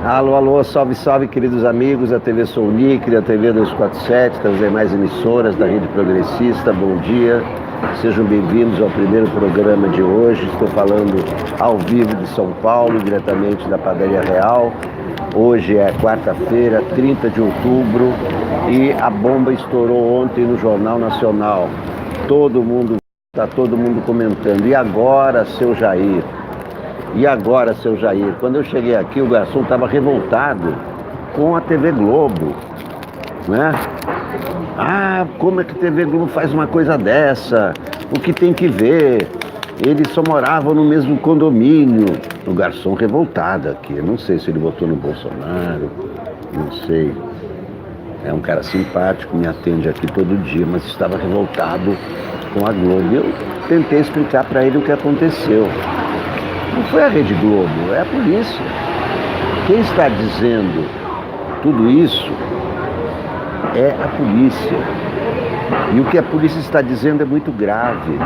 Alô, alô, salve, salve, queridos amigos da TV Sou Nick, da TV 247, das demais emissoras da Rede Progressista. Bom dia, sejam bem-vindos ao primeiro programa de hoje. Estou falando ao vivo de São Paulo, diretamente da Padaria Real. Hoje é quarta-feira, 30 de outubro, e a bomba estourou ontem no Jornal Nacional. Está todo mundo comentando. E agora, seu Jair? E agora, seu Jair? Quando eu cheguei aqui, o garçom estava revoltado com a TV Globo, né? Ah, como é que a TV Globo faz uma coisa dessa? O que tem que ver? Eles só moravam no mesmo condomínio. O garçom revoltado aqui. Eu não sei se ele votou no Bolsonaro, não sei. É um cara simpático, me atende aqui todo dia, mas estava revoltado com a Globo. Eu tentei explicar para ele o que aconteceu. Não foi a Rede Globo, é a polícia. Quem está dizendo tudo isso é a polícia. E o que a polícia está dizendo é muito grave.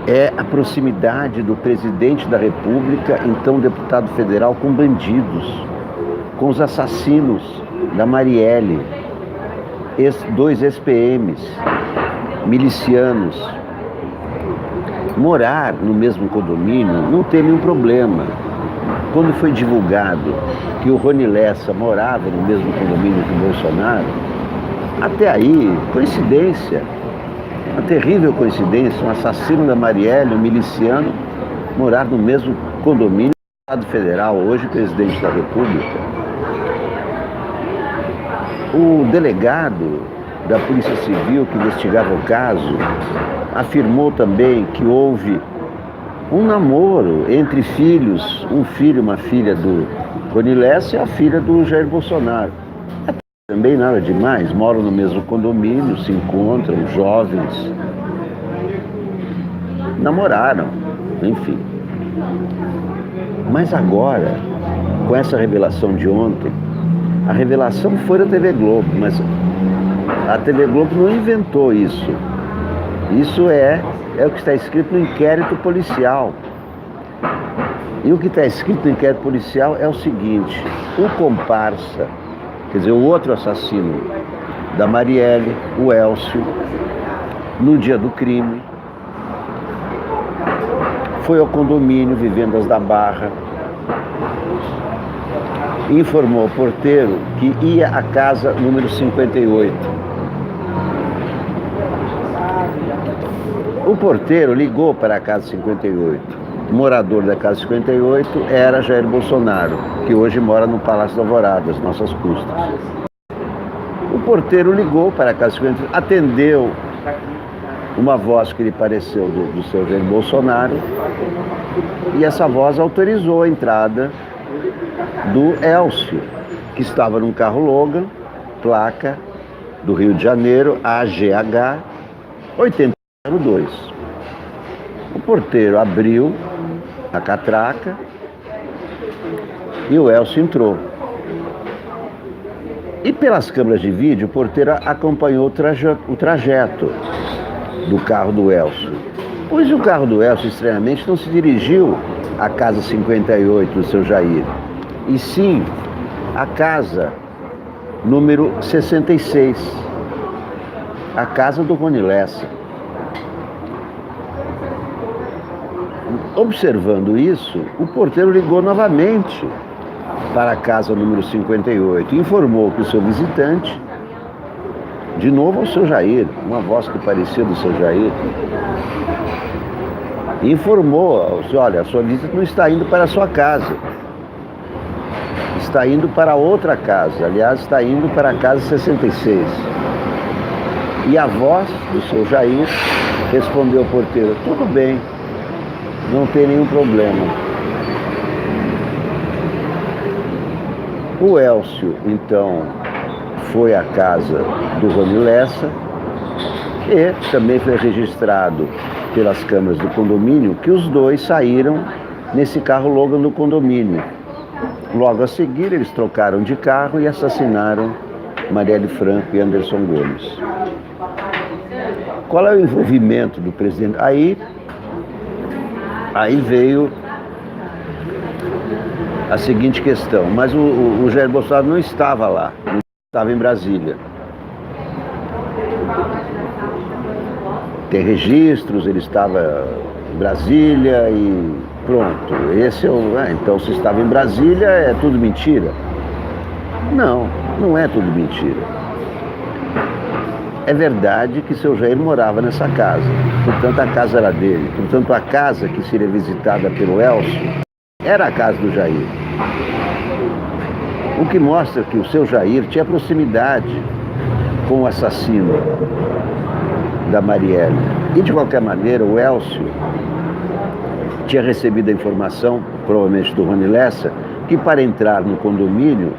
É a proximidade do presidente da República, então deputado federal, com bandidos, com os assassinos da Marielle, dois ex-PMs, milicianos. Morar no mesmo condomínio não tem nenhum problema. Quando foi divulgado que o Rony Lessa morava no mesmo condomínio que o Bolsonaro, até aí, coincidência, uma terrível coincidência, um assassino da Marielle, um miliciano, morar no mesmo condomínio do Estado Federal, hoje presidente da República. O delegado da Polícia Civil que investigava o caso afirmou também que houve um namoro entre filhos, um filho e uma filha do Rony Lessa e a filha do Jair Bolsonaro. Também nada demais, moram no mesmo condomínio, se encontram, jovens, namoraram, enfim. Mas agora, com essa revelação de ontem, a revelação foi da TV Globo, mas a TV Globo não inventou isso. Isso é o que está escrito no inquérito policial. E o que está escrito no inquérito policial é o seguinte: o comparsa, quer dizer, o outro assassino da Marielle, o Elcio, no dia do crime, foi ao condomínio Vivendas da Barra, informou ao porteiro que ia à casa número 58. O porteiro ligou para a casa 58. O morador da casa 58 era Jair Bolsonaro, que hoje mora no Palácio da Alvorada, às nossas custas. O porteiro ligou para a casa 58, atendeu uma voz que lhe pareceu do seu Jair Bolsonaro, e essa voz autorizou a entrada do Elcio, que estava num carro Logan, placa do Rio de Janeiro, AGH 8002. O porteiro abriu a catraca e o Elcio entrou. E pelas câmeras de vídeo, o porteiro acompanhou o trajeto do carro do Elcio. Pois o carro do Elcio, estranhamente, não se dirigiu à casa 58 do seu Jair, e sim à casa número 66, a casa do Rony Lessa. Observando isso, o porteiro ligou novamente para a casa número 58 e informou que o seu visitante, de novo ao seu Jair, uma voz que parecia do seu Jair, informou: olha, a sua visita não está indo para a sua casa, está indo para outra casa, aliás, está indo para a casa 66. E a voz do seu Jair respondeu ao porteiro: tudo bem, não tem nenhum problema. O Elcio, então, foi à casa do Rony Lessa e também foi registrado pelas câmeras do condomínio que os dois saíram nesse carro Logan do condomínio. Logo a seguir, eles trocaram de carro e assassinaram Marielle Franco e Anderson Gomes. Qual é o envolvimento do presidente? Aí veio a seguinte questão, mas o Jair Bolsonaro não estava lá, não estava em Brasília. Tem registros, ele estava em Brasília e pronto. Esse é o. Então, se estava em Brasília, é tudo mentira? Não, não é tudo mentira. É verdade que seu Jair morava nessa casa, portanto a casa era dele, portanto a casa que seria visitada pelo Elcio era a casa do Jair. O que mostra que o seu Jair tinha proximidade com o assassino da Marielle. E de qualquer maneira, o Elcio tinha recebido a informação, provavelmente do Rony Lessa, que para entrar no condomínio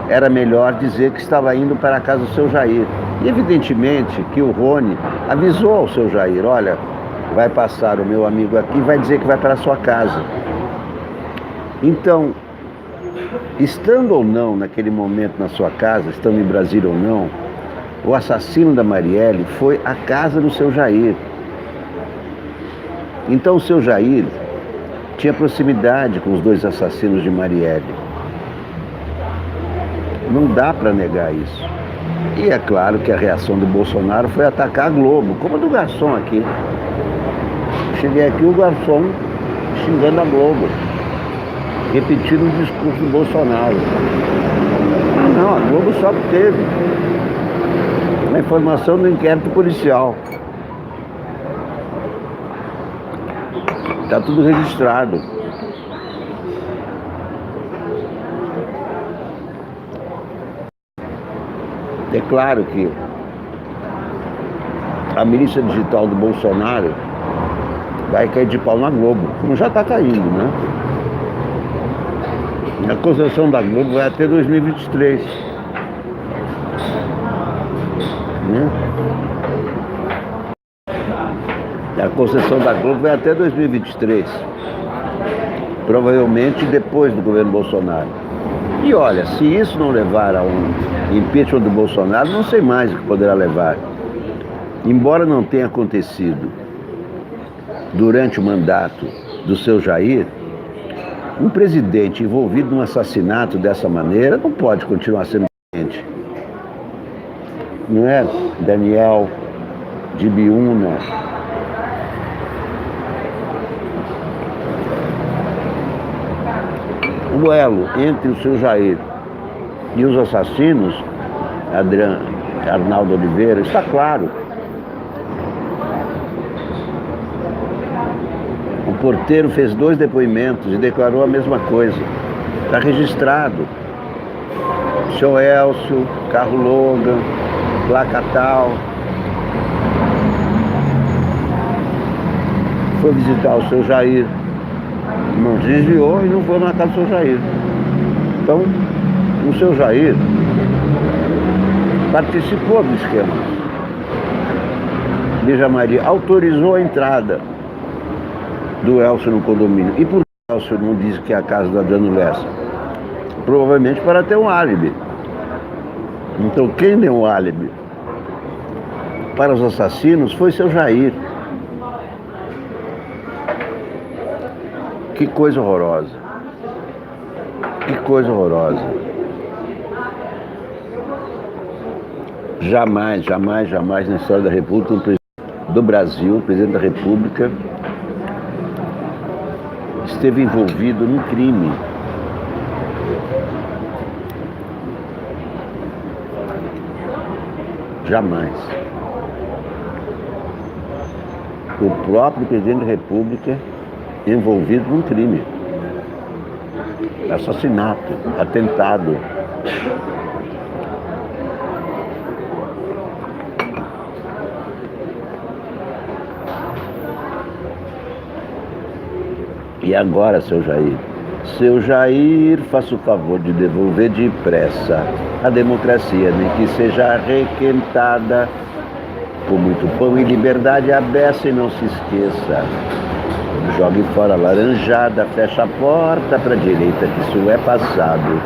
era melhor dizer que estava indo para a casa do seu Jair. E evidentemente que o Rony avisou ao seu Jair, olha, vai passar o meu amigo aqui e vai dizer que vai para a sua casa. Então, estando ou não naquele momento na sua casa, estando em Brasília ou não, o assassino da Marielle foi à casa do seu Jair. Então o seu Jair tinha proximidade com os dois assassinos de Marielle. Não dá para negar isso. E é claro que a reação do Bolsonaro foi atacar a Globo, como a do garçom aqui. Cheguei aqui, o garçom xingando a Globo, repetindo o discurso do Bolsonaro. Não, a Globo só teve a informação do inquérito policial. Está tudo registrado. É claro que a milícia digital do Bolsonaro vai cair de pau na Globo, como já está caindo, né? A concessão da Globo vai até 2023. Né? A concessão da Globo vai até 2023. Provavelmente depois do governo Bolsonaro. E olha, se isso não levar a um impeachment do Bolsonaro, não sei mais o que poderá levar. Embora não tenha acontecido durante o mandato do seu Jair, um presidente envolvido num assassinato dessa maneira não pode continuar sendo presidente. Não é, Daniel de Biúna? O elo entre o seu Jair e os assassinos, Arnaldo Oliveira, está claro. O porteiro fez 2 depoimentos e declarou a mesma coisa. Está registrado. Seu Elcio, carro Logan, placa tal. Foi visitar o seu Jair. Não desviou e não foi na casa do seu Jair. Então, o seu Jair participou do esquema. Lígia Maria autorizou a entrada do Elcio no condomínio. E por que o Elcio não disse que é a casa da Adriano Lessa? Provavelmente para ter um álibi. Então quem deu um álibi para os assassinos foi seu Jair. Que coisa horrorosa. Que coisa horrorosa. Jamais, jamais, jamais na história da República, um presidente do Brasil, presidente da República, esteve envolvido num crime. Jamais. O próprio presidente da República envolvido num crime. Assassinato, atentado. E agora, seu Jair? Seu Jair, faça o favor de devolver depressa a democracia, nem que seja arrequentada com muito pão e liberdade a beça, e não se esqueça. Jogue fora a laranjada, fecha a porta para a direita, que isso é passado.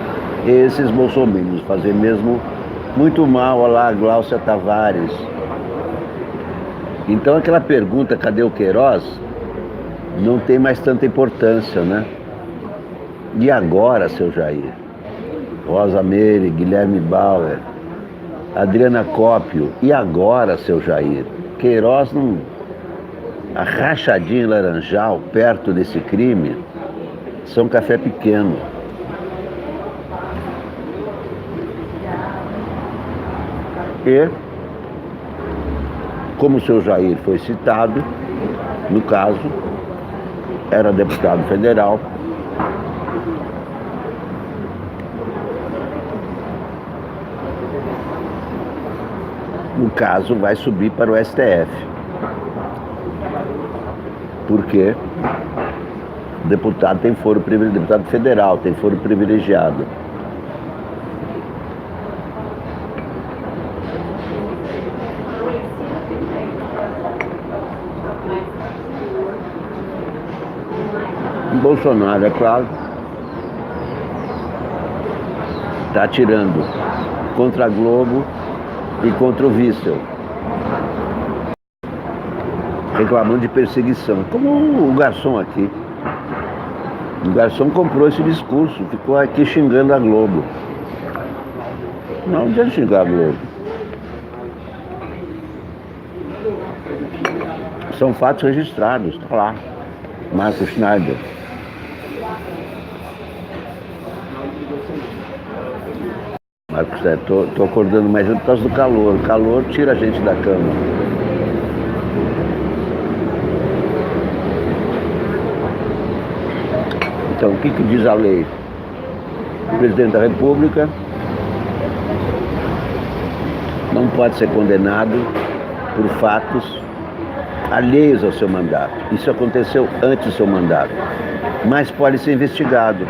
Esses bolsominions fazem mesmo muito mal. Olha lá, a Gláucia Tavares. Então aquela pergunta, cadê o Queiroz? Não tem mais tanta importância, né? E agora, seu Jair? Rosa Meire, Guilherme Bauer, Adriana Cópio. E agora, seu Jair? Queiroz não... A rachadinha em Laranjal, perto desse crime, são café pequeno. E, como o seu Jair foi citado, no caso, era deputado federal, no caso vai subir para o STF. Porque deputado tem foro privilegiado, deputado federal tem foro privilegiado. Bolsonaro, é claro, está atirando contra a Globo e contra o Witzel, reclamando de perseguição, como o garçom aqui. O garçom comprou esse discurso, ficou aqui xingando a Globo. Não adianta xingar a Globo. São fatos registrados, está lá. Marco Schneider. Marco Schneider, tô acordando mais por causa do calor. O calor tira a gente da cama. Então, o que diz a lei? O presidente da República não pode ser condenado por fatos alheios ao seu mandato. Isso aconteceu antes do seu mandato, mas pode ser investigado.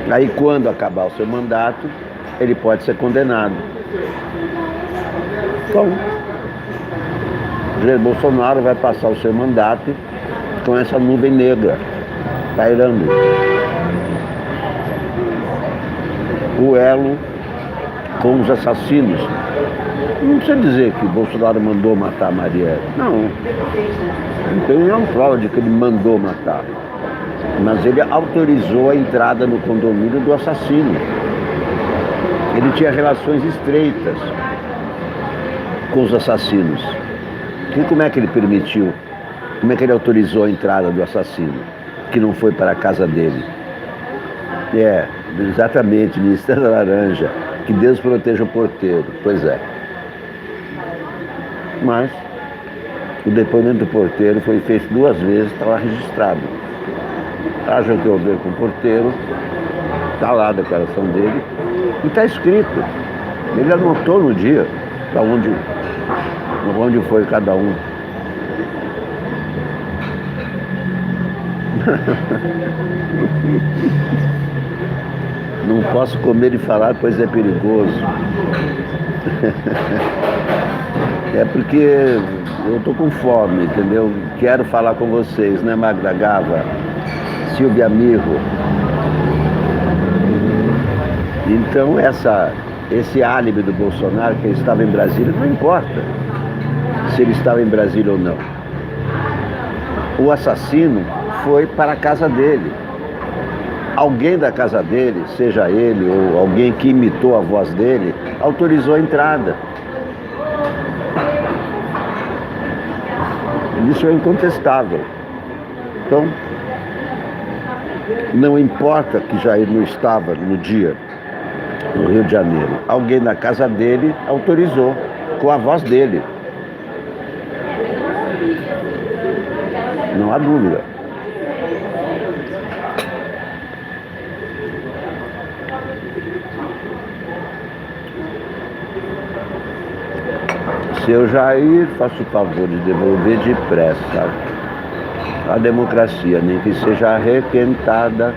Aí, quando acabar o seu mandato, ele pode ser condenado. Então, Jair Bolsonaro vai passar o seu mandato com essa nuvem negra, pairando. O elo com os assassinos. Não precisa dizer que o Bolsonaro mandou matar a Marielle. Não. Não tem nenhuma prova de que ele mandou matar. Mas ele autorizou a entrada no condomínio do assassino. Ele tinha relações estreitas com os assassinos. E como é que ele permitiu? Como é que ele autorizou a entrada do assassino, que não foi para a casa dele? Exatamente, Ministério da Laranja. Que Deus proteja o porteiro. Pois é. Mas o depoimento do porteiro foi feito 2 vezes, está lá registrado. Haja o que houver com o porteiro, está lá a declaração dele e está escrito. Ele anotou no dia para onde foi cada um. Não posso comer e falar, pois é perigoso. É porque eu tô com fome, entendeu? Quero falar com vocês, né, Magda Gava, Silvia Amigo. Então esse álibi do Bolsonaro, que ele estava em Brasília, não importa se ele estava em Brasília ou não. O assassino foi para a casa dele. Alguém da casa dele, seja ele ou alguém que imitou a voz dele, autorizou a entrada. Isso é incontestável. Então, não importa que Jair não estava no dia no Rio de Janeiro. Alguém na casa dele autorizou, com a voz dele. Não há dúvida. Seu Jair, faça o favor de devolver depressa a democracia, nem que seja requentada,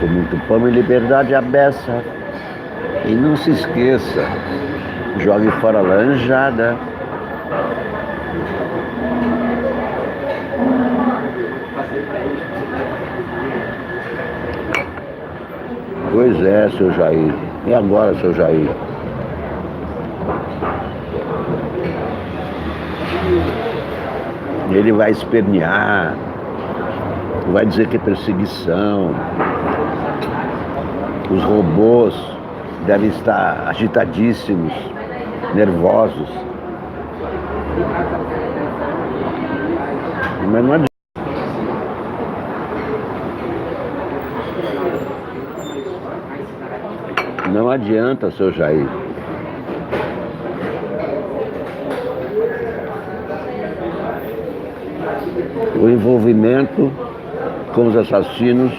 com muito pão e liberdade a beça. E não se esqueça, jogue fora a laranjada. Pois é, seu Jair. E agora, seu Jair? Ele vai espernear, vai dizer que é perseguição. Os robôs devem estar agitadíssimos, nervosos. Mas não adianta. Não adianta, seu Jair. O envolvimento com os assassinos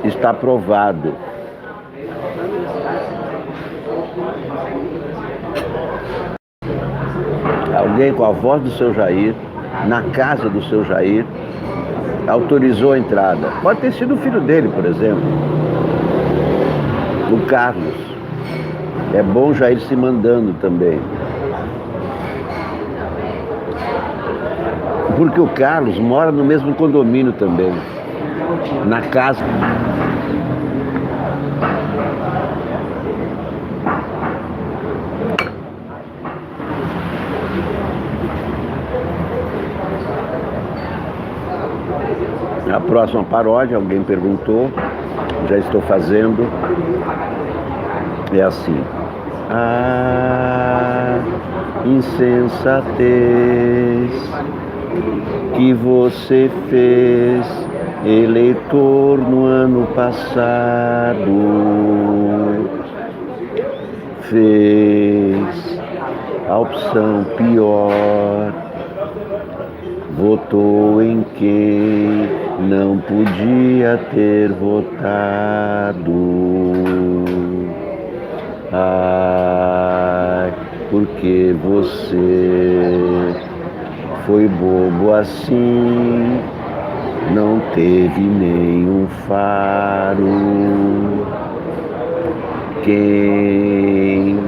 está provado. Alguém com a voz do seu Jair, na casa do seu Jair, autorizou a entrada. Pode ter sido o filho dele, por exemplo, o Carlos. É bom Jair se mandando também. Porque o Carlos mora no mesmo condomínio também, na casa. A próxima paródia, alguém perguntou, já estou fazendo, é assim. Ah, insensatez que você fez, eleitor, no ano passado, fez a opção pior, votou em quem não podia ter votado. Ai, porque você foi bobo assim, não teve nenhum faro. Quem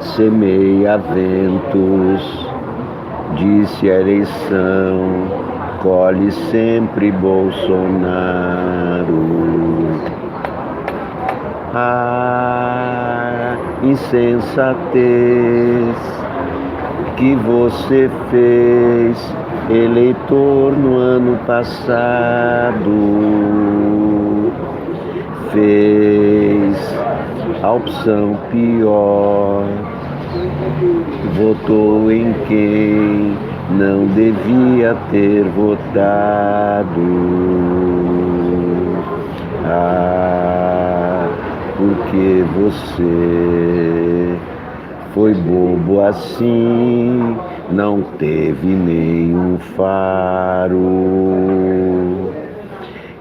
semeia ventos, disse a eleição, colhe sempre Bolsonaro. Ah, insensatez que você fez, eleitor, no ano passado, fez a opção pior, votou em quem não devia ter votado. Ah, porque você foi bobo assim, não teve nenhum faro.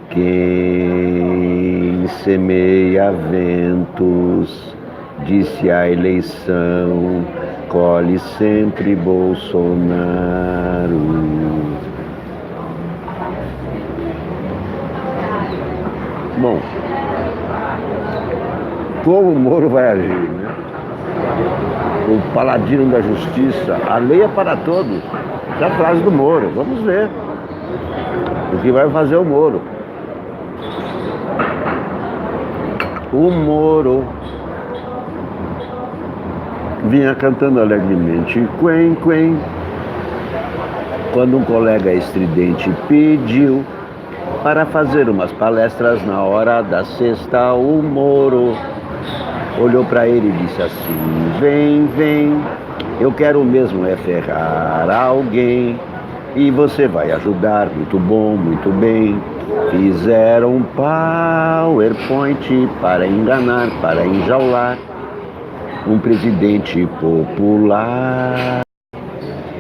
Quem semeia ventos, disse a eleição, colhe sempre Bolsonaro. Bom, como o Moro vai agir, né? O paladino da justiça, a lei é para todos. Essa é a frase do Moro. Vamos ver o que vai fazer o Moro. O Moro vinha cantando alegremente quen, quen, quando um colega estridente pediu para fazer umas palestras na hora da sexta. O Moro olhou para ele e disse assim: vem, vem, eu quero mesmo é ferrar alguém e você vai ajudar, muito bom, muito bem. Fizeram um PowerPoint para enganar, para enjaular um presidente popular.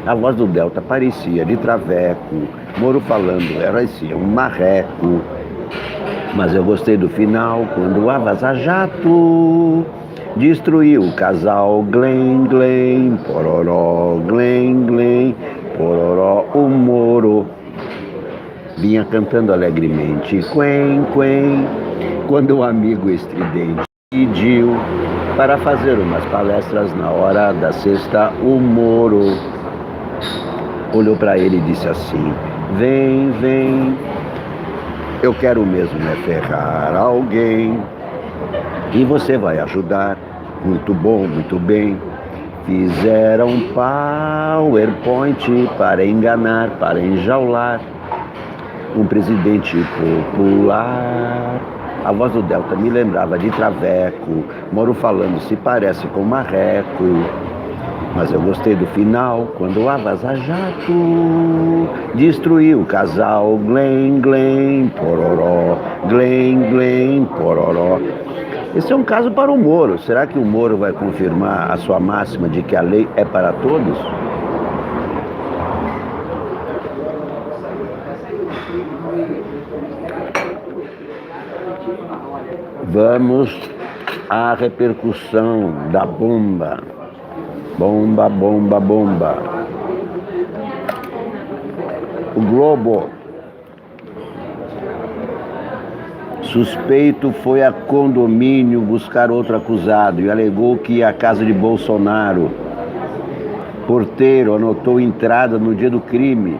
A voz do Delta parecia de traveco, Moro falando era assim, um marreco. Mas eu gostei do final, quando a Vaza Jato destruiu o casal Glen, Glen, pororó, Glen, Glen, pororó. O Moro vinha cantando alegremente quen, quen, quando o amigo estridente pediu para fazer umas palestras na hora da sexta. O Moro olhou para ele e disse assim: vem, vem, eu quero mesmo é ferrar alguém e você vai ajudar, muito bom, muito bem. Fizeram um PowerPoint para enganar, para enjaular um presidente popular. A voz do Delta me lembrava de Traveco, Moro falando se parece com Marreco. Mas eu gostei do final, quando a Vaza Jato destruiu o casal Glen, Glen, pororó, Glen, Glen, pororó. Esse é um caso para o Moro. Será que o Moro vai confirmar a sua máxima de que a lei é para todos? Vamos à repercussão da bomba. Bomba, bomba, bomba. O Globo. Suspeito foi a condomínio buscar outro acusado e alegou que ia à casa de Bolsonaro. Porteiro anotou entrada no dia do crime,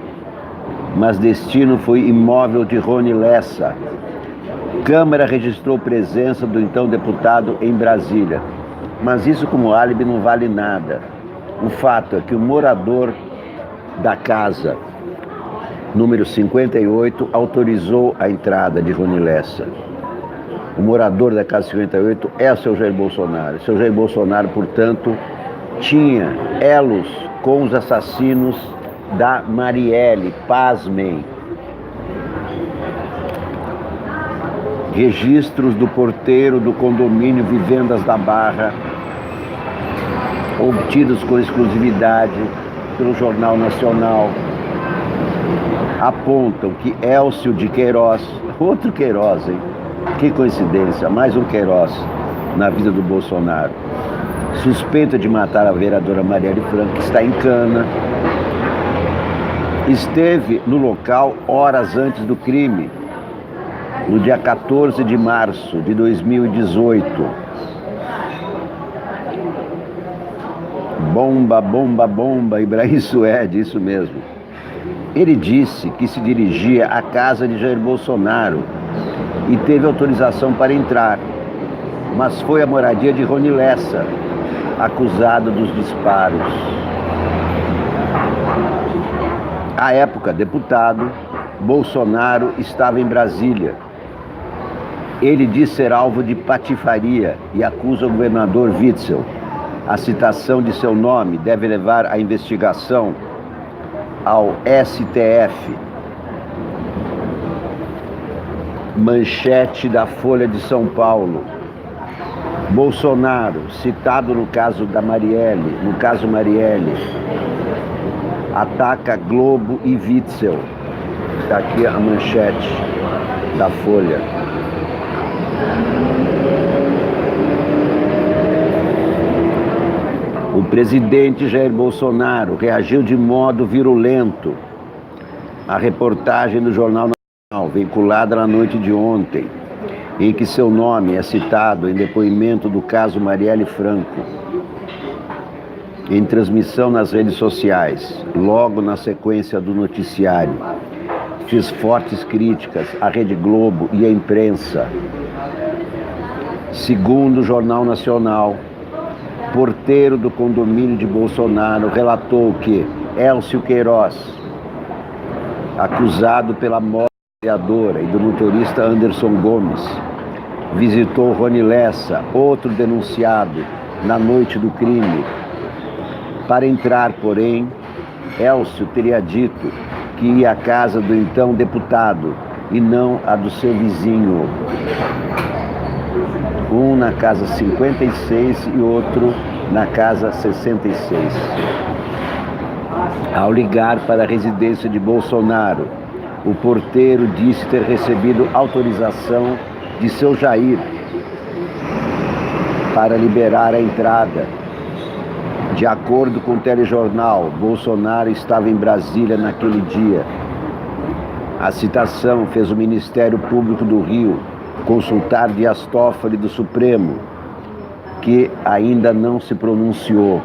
mas destino foi imóvel de Rony Lessa. Câmara registrou presença do então deputado em Brasília. Mas isso como álibi não vale nada. O fato é que o morador da casa número 58 autorizou a entrada de Rony Lessa. O morador da casa 58 é o seu Jair Bolsonaro. O seu Jair Bolsonaro, portanto, tinha elos com os assassinos da Marielle. Pasmem. Registros do porteiro do condomínio Vivendas da Barra, obtidos com exclusividade pelo Jornal Nacional, apontam que Elcio de Queiroz, outro Queiroz, hein? Que coincidência, mais um Queiroz na vida do Bolsonaro, suspeita de matar a vereadora Marielle Franco, que está em cana, esteve no local horas antes do crime, no dia 14 de março de 2018. Bomba, bomba, bomba, Ibrahim Suede, isso mesmo. Ele disse que se dirigia à casa de Jair Bolsonaro e teve autorização para entrar, mas foi à moradia de Rony Lessa, acusado dos disparos. À época, deputado, Bolsonaro estava em Brasília. Ele diz ser alvo de patifaria e acusa o governador Witzel. A citação de seu nome deve levar a investigação ao STF. Manchete da Folha de São Paulo. Bolsonaro, citado no caso Marielle, ataca Globo e Witzel. Está aqui a manchete da Folha. O presidente Jair Bolsonaro reagiu de modo virulento à reportagem do Jornal Nacional, veiculada na noite de ontem, em que seu nome é citado em depoimento do caso Marielle Franco, em transmissão nas redes sociais, logo na sequência do noticiário. Fiz fortes críticas à Rede Globo e à imprensa. Segundo o Jornal Nacional, porteiro do condomínio de Bolsonaro relatou que Elcio Queiroz, acusado pela morte da vereadora e do motorista Anderson Gomes, visitou Rony Lessa, outro denunciado, na noite do crime. Para entrar, porém, Elcio teria dito que ia à casa do então deputado e não a do seu vizinho. Um na casa 56 e outro na casa 66. Ao ligar para a residência de Bolsonaro, o porteiro disse ter recebido autorização de seu Jair para liberar a entrada. De acordo com o telejornal, Bolsonaro estava em Brasília naquele dia. A citação fez o Ministério Público do Rio consultar Dias Toffoli do Supremo, que ainda não se pronunciou.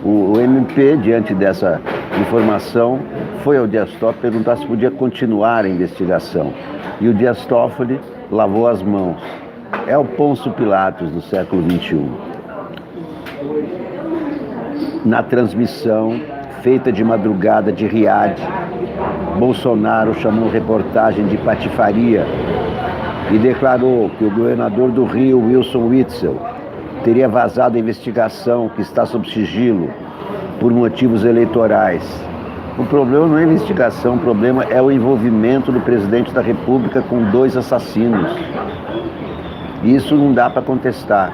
O MP, diante dessa informação, foi ao Dias Toffoli perguntar se podia continuar a investigação. E o Dias Toffoli lavou as mãos. É o Pôncio Pilatos do século XXI. Na transmissão feita de madrugada de Riad. Bolsonaro chamou reportagem de patifaria e declarou que o governador do Rio, Wilson Witzel, teria vazado a investigação que está sob sigilo por motivos eleitorais. O problema não é a investigação, o problema é o envolvimento do presidente da República com 2 assassinos. Isso não dá para contestar.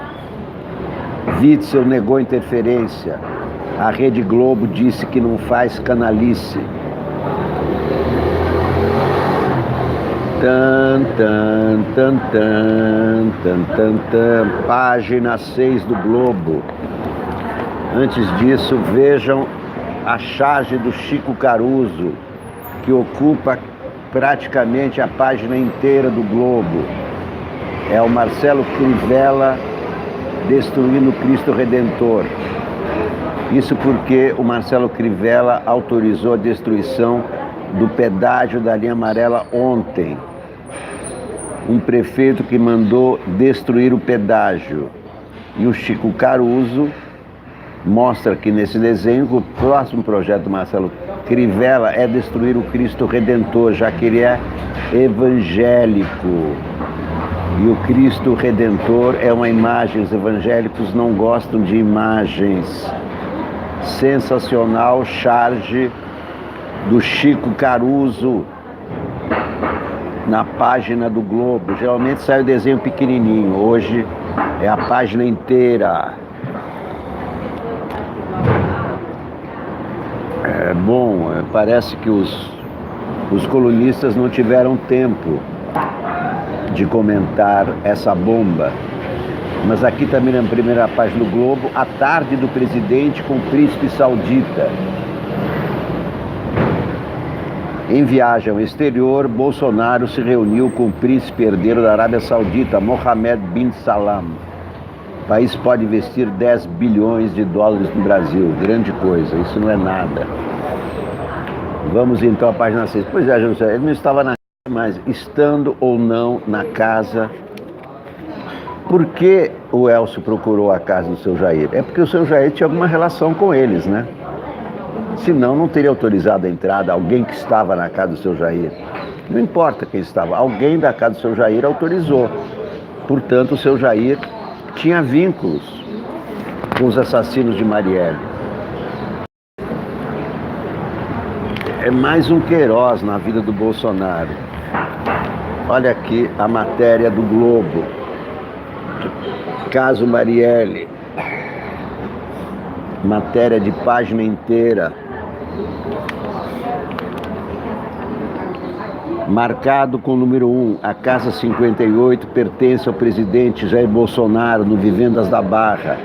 Witzel negou interferência. A Rede Globo disse que não faz canalice. Página 6 do Globo. Antes disso, vejam a charge do Chico Caruso, que ocupa praticamente a página inteira do Globo. É o Marcelo Crivella destruindo o Cristo Redentor. Isso porque o Marcelo Crivella autorizou a destruição do pedágio da linha amarela ontem. Um prefeito que mandou destruir o pedágio. E o Chico Caruso mostra que nesse desenho o próximo projeto do Marcelo Crivella é destruir o Cristo Redentor, já que ele é evangélico. E o Cristo Redentor é uma imagem, os evangélicos não gostam de imagens. Sensacional charge do Chico Caruso na página do Globo. Geralmente sai o desenho pequenininho, hoje é a página inteira. Parece que os colunistas não tiveram tempo de comentar essa bomba. Mas aqui também na primeira página do Globo, a tarde do presidente com o príncipe saudita. Em viagem ao exterior, Bolsonaro se reuniu com o príncipe herdeiro da Arábia Saudita, Mohammed bin Salman. O país pode investir 10 bilhões de dólares no Brasil. Grande coisa, isso não é nada. Vamos então à página 6. Pois é, José, ele não estava na casa, mas estando ou não na casa. Por que o Elcio procurou a casa do seu Jair? É porque o seu Jair tinha alguma relação com eles, né? Senão não teria autorizado a entrada alguém que estava na casa do seu Jair. Não importa quem estava, alguém da casa do seu Jair autorizou. Portanto, o seu Jair tinha vínculos com os assassinos de Marielle. É mais um Queiroz na vida do Bolsonaro. Olha aqui a matéria do Globo. Caso Marielle. Matéria de página inteira. Marcado com o número 1, a Casa 58 pertence ao presidente Jair Bolsonaro, no Vivendas da Barra.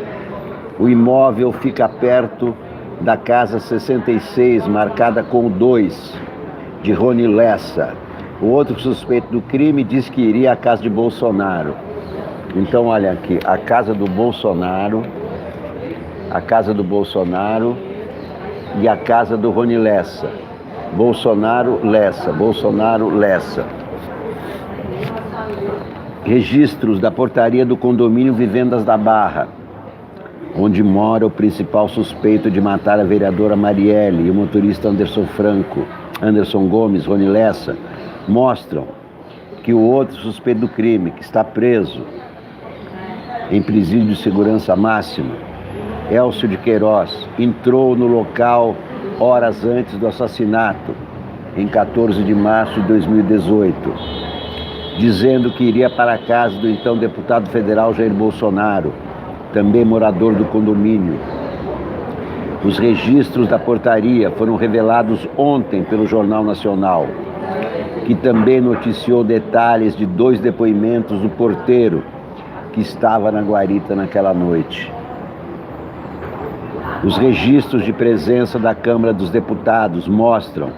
O imóvel fica perto da Casa 66, marcada com o 2, de Rony Lessa. O outro suspeito do crime diz que iria à casa de Bolsonaro. Então, olha aqui, a casa do Bolsonaro e a casa do Rony Lessa. Bolsonaro, Lessa. Registros da portaria do condomínio Vivendas da Barra, onde mora o principal suspeito de matar a vereadora Marielle e o motorista Anderson Gomes, Rony Lessa, mostram que o outro suspeito do crime, que está preso em presídio de segurança máxima, Elcio de Queiroz, entrou no local horas antes do assassinato, em 14 de março de 2018, dizendo que iria para a casa do então deputado federal Jair Bolsonaro, também morador do condomínio. Os registros da portaria foram revelados ontem pelo Jornal Nacional, que também noticiou detalhes de 2 depoimentos do porteiro que estava na guarita naquela noite. Os registros de presença da Câmara dos Deputados mostram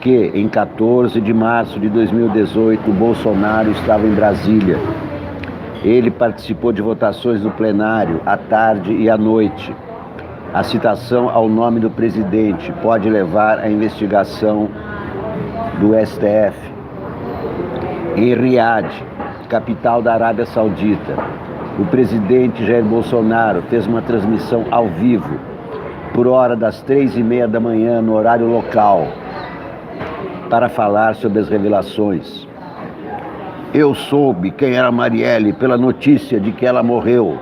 que, em 14 de março de 2018, o Bolsonaro estava em Brasília. Ele participou de votações no plenário à tarde e à noite. A citação ao nome do presidente pode levar à investigação do STF. Em Riad, capital da Arábia Saudita, o presidente Jair Bolsonaro fez uma transmissão ao vivo por hora das 3h30 da manhã, no horário local, para falar sobre as revelações. Eu soube quem era Marielle pela notícia de que ela morreu.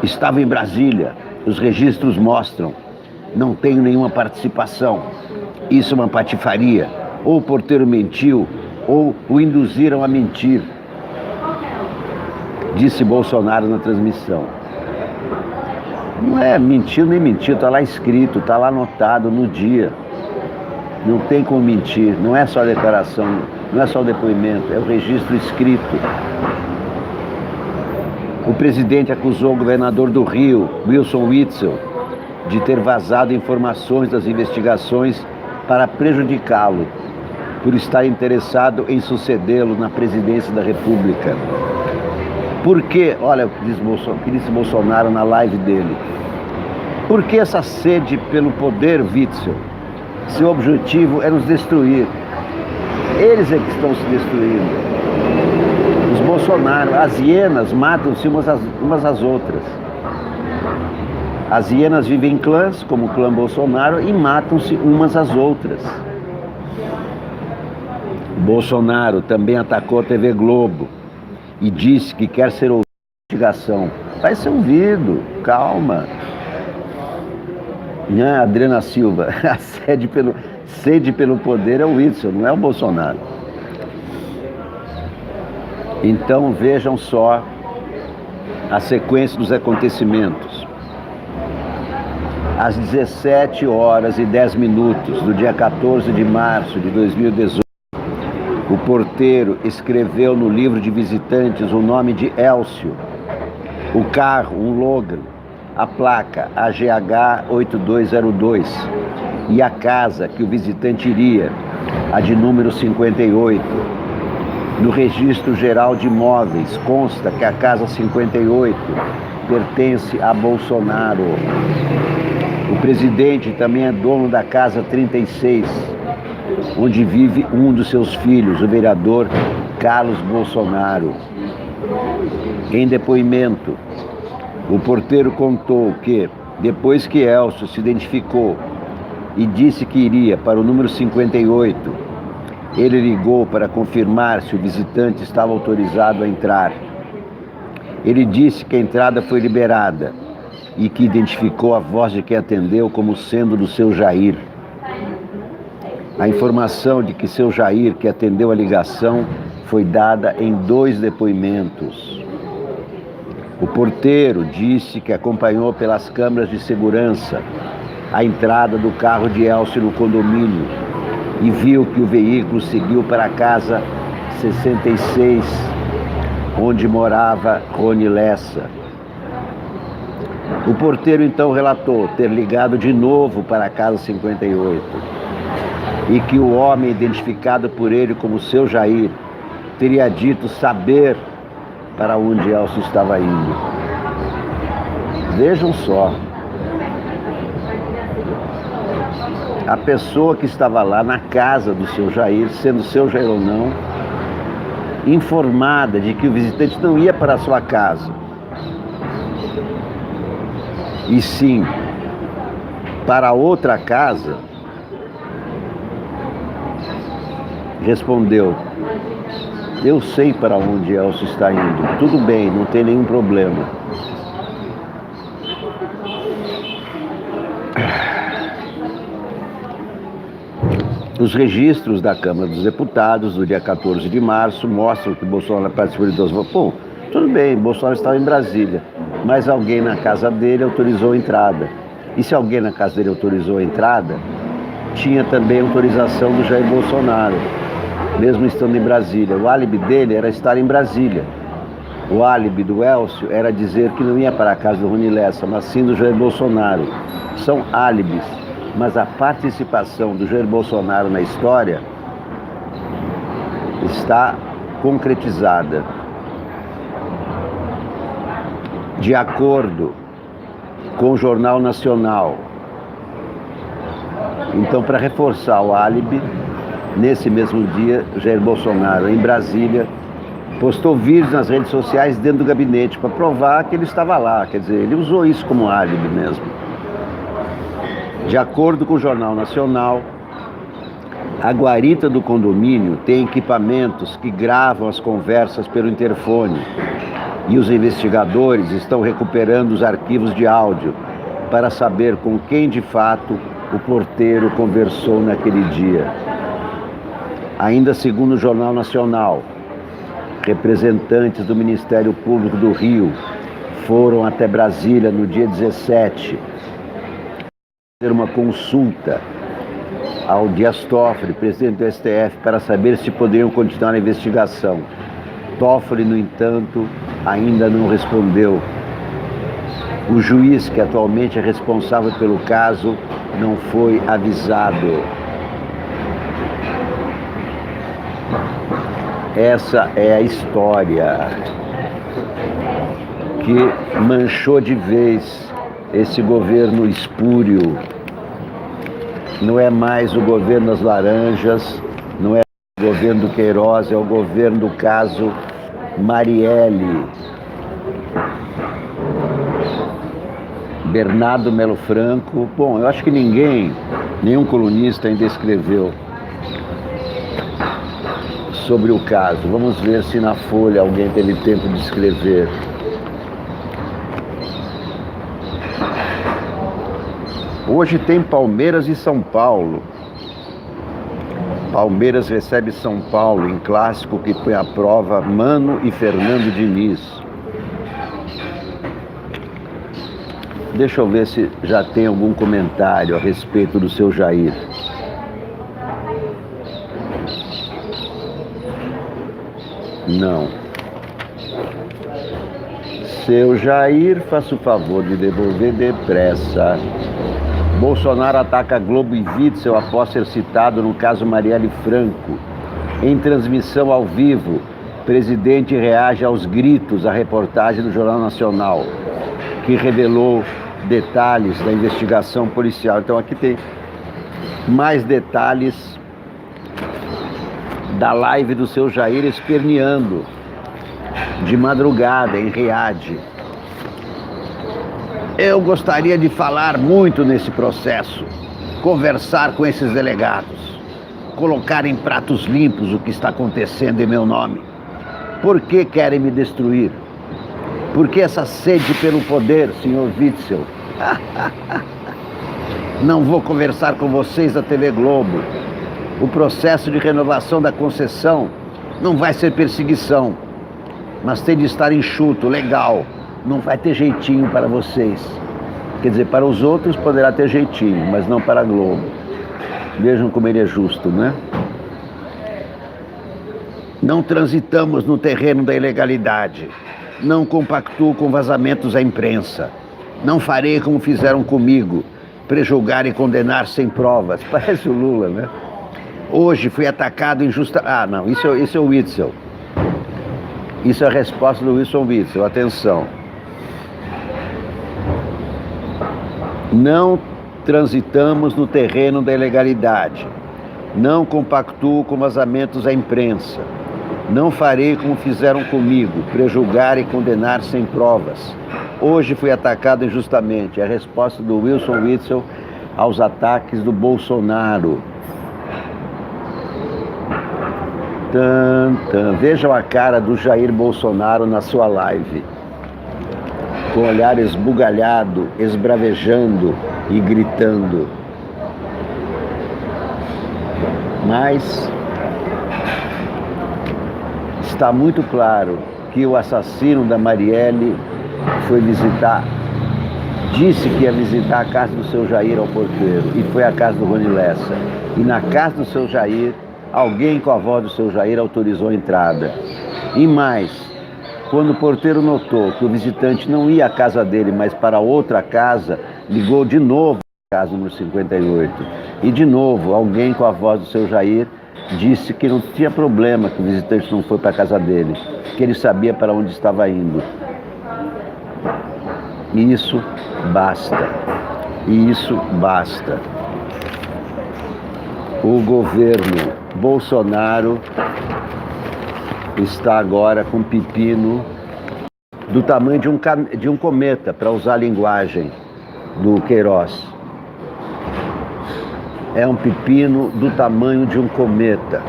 Estava em Brasília, os registros mostram. Não tenho nenhuma participação. Isso é uma patifaria. Ou o porteiro mentiu, ou o induziram a mentir, disse Bolsonaro na transmissão. Não é mentiu nem mentiu, está lá escrito, está lá anotado no dia. Não tem como mentir, não é só declaração, não é só depoimento, é o registro escrito. O presidente acusou o governador do Rio, Wilson Witzel, de ter vazado informações das investigações para prejudicá-lo, por estar interessado em sucedê-lo na presidência da República. Por que, olha o que disse Bolsonaro na live dele, por que essa sede pelo poder, Witzel? Seu objetivo é nos destruir. Eles é que estão se destruindo. Os Bolsonaro, as hienas matam-se umas às outras. As hienas vivem em clãs, como o clã Bolsonaro, e matam-se umas às outras. Bolsonaro também atacou a TV Globo e disse que quer ser ouvido na investigação. Vai ser ouvido, calma. Adriana Silva, a sede pelo poder é o Witzel, não é o Bolsonaro. Então vejam só a sequência dos acontecimentos. Às 17h10 do dia 14 de março de 2018, o porteiro escreveu no livro de visitantes o nome de Elcio, o carro, um Logan, a placa AGH 8202 e a casa que o visitante iria, a de número 58. No registro geral de imóveis consta que a casa 58 pertence a Bolsonaro. O presidente também é dono da casa 36, onde vive um dos seus filhos, o vereador Carlos Bolsonaro. Em depoimento, o porteiro contou que, depois que Elcio se identificou e disse que iria para o número 58, ele ligou para confirmar se o visitante estava autorizado a entrar. Ele disse que a entrada foi liberada e que identificou a voz de quem atendeu como sendo do seu Jair. A informação de que seu Jair, que atendeu a ligação, foi dada em 2 depoimentos. O porteiro disse que acompanhou pelas câmeras de segurança a entrada do carro de Elcio no condomínio e viu que o veículo seguiu para a casa 66, onde morava Rony Lessa. O porteiro então relatou ter ligado de novo para a casa 58 e que o homem identificado por ele como seu Jair teria dito saber para onde Elcio estava indo. Vejam só. A pessoa que estava lá na casa do seu Jair, sendo seu Jair ou não, informada de que o visitante não ia para a sua casa, e sim para outra casa, respondeu: eu sei para onde Elcio está indo, tudo bem, não tem nenhum problema. Os registros da Câmara dos Deputados do dia 14 de março mostram que Bolsonaro participou de 2 votos. Pô, tudo bem, Bolsonaro estava em Brasília, mas alguém na casa dele autorizou a entrada. E se alguém na casa dele autorizou a entrada, tinha também autorização do Jair Bolsonaro, mesmo estando em Brasília. O álibi dele era estar em Brasília. O álibi do Elcio era dizer que não ia para a casa do Rony Lessa, mas sim do Jair Bolsonaro. São álibis. Mas a participação do Jair Bolsonaro na história está concretizada. De acordo com o Jornal Nacional. Então, para reforçar o álibi, nesse mesmo dia, Jair Bolsonaro, em Brasília, postou vídeos nas redes sociais dentro do gabinete para provar que ele estava lá. Quer dizer, ele usou isso como álibi mesmo. De acordo com o Jornal Nacional, a guarita do condomínio tem equipamentos que gravam as conversas pelo interfone e os investigadores estão recuperando os arquivos de áudio para saber com quem de fato o porteiro conversou naquele dia. Ainda segundo o Jornal Nacional, representantes do Ministério Público do Rio foram até Brasília no dia 17 fazer uma consulta ao Dias Toffoli, presidente do STF, para saber se poderiam continuar a investigação. Toffoli, no entanto, ainda não respondeu. O juiz, que atualmente é responsável pelo caso, não foi avisado. Essa é a história que manchou de vez esse governo espúrio. Não é mais o governo das laranjas, não é o governo do Queiroz, é o governo do caso Marielle. Bernardo Melo Franco, bom, eu acho que nenhum colunista ainda escreveu sobre o caso. Vamos ver se na Folha alguém teve tempo de escrever. Hoje tem Palmeiras e São Paulo. Palmeiras recebe São Paulo em clássico que põe à prova Mano e Fernando Diniz. Deixa eu ver se já tem algum comentário a respeito do seu Jair. Não. Seu Jair, faça o favor de devolver depressa. Bolsonaro ataca Globo e Witzel após ser citado no caso Marielle Franco. Em transmissão ao vivo, presidente reage aos gritos à reportagem do Jornal Nacional, que revelou detalhes da investigação policial. Então aqui tem mais detalhes da live do seu Jair esperneando de madrugada em Riad. Eu gostaria de falar muito nesse processo, conversar com esses delegados, colocar em pratos limpos o que está acontecendo em meu nome. Por que querem me destruir? Por que essa sede pelo poder, senhor Witzel? Não vou conversar com vocês da TV Globo. O processo de renovação da concessão não vai ser perseguição, mas tem de estar enxuto, legal. Não vai ter jeitinho para vocês. Quer dizer, para os outros poderá ter jeitinho, mas não para a Globo. Vejam como ele é justo, né? Não transitamos no terreno da ilegalidade. Não compactuo com vazamentos à imprensa. Não farei como fizeram comigo, prejulgar e condenar sem provas. Parece o Lula, né? Hoje fui atacado injustamente. Ah, não, isso é o Witzel. Isso é a resposta do Wilson Witzel. Atenção. Não transitamos no terreno da ilegalidade. Não compactuo com vazamentos à imprensa. Não farei como fizeram comigo, prejulgar e condenar sem provas. Hoje fui atacado injustamente. É a resposta do Wilson Witzel aos ataques do Bolsonaro. Vejam a cara do Jair Bolsonaro na sua live, com olhar esbugalhado, esbravejando e gritando. Mas está muito claro que o assassino da Marielle disse que ia visitar a casa do seu Jair ao porteiro, e foi à casa do Rony Lessa. E na casa do seu Jair, alguém com a voz do seu Jair autorizou a entrada. E mais, quando o porteiro notou que o visitante não ia à casa dele, mas para outra casa, ligou de novo à casa número 58. E de novo, alguém com a voz do seu Jair disse que não tinha problema que o visitante não foi para a casa dele, que ele sabia para onde estava indo. E isso basta. E isso basta. O governo Bolsonaro está agora com pepino do tamanho de um cometa, para usar a linguagem do Queiroz. é um pepino do tamanho de um cometa.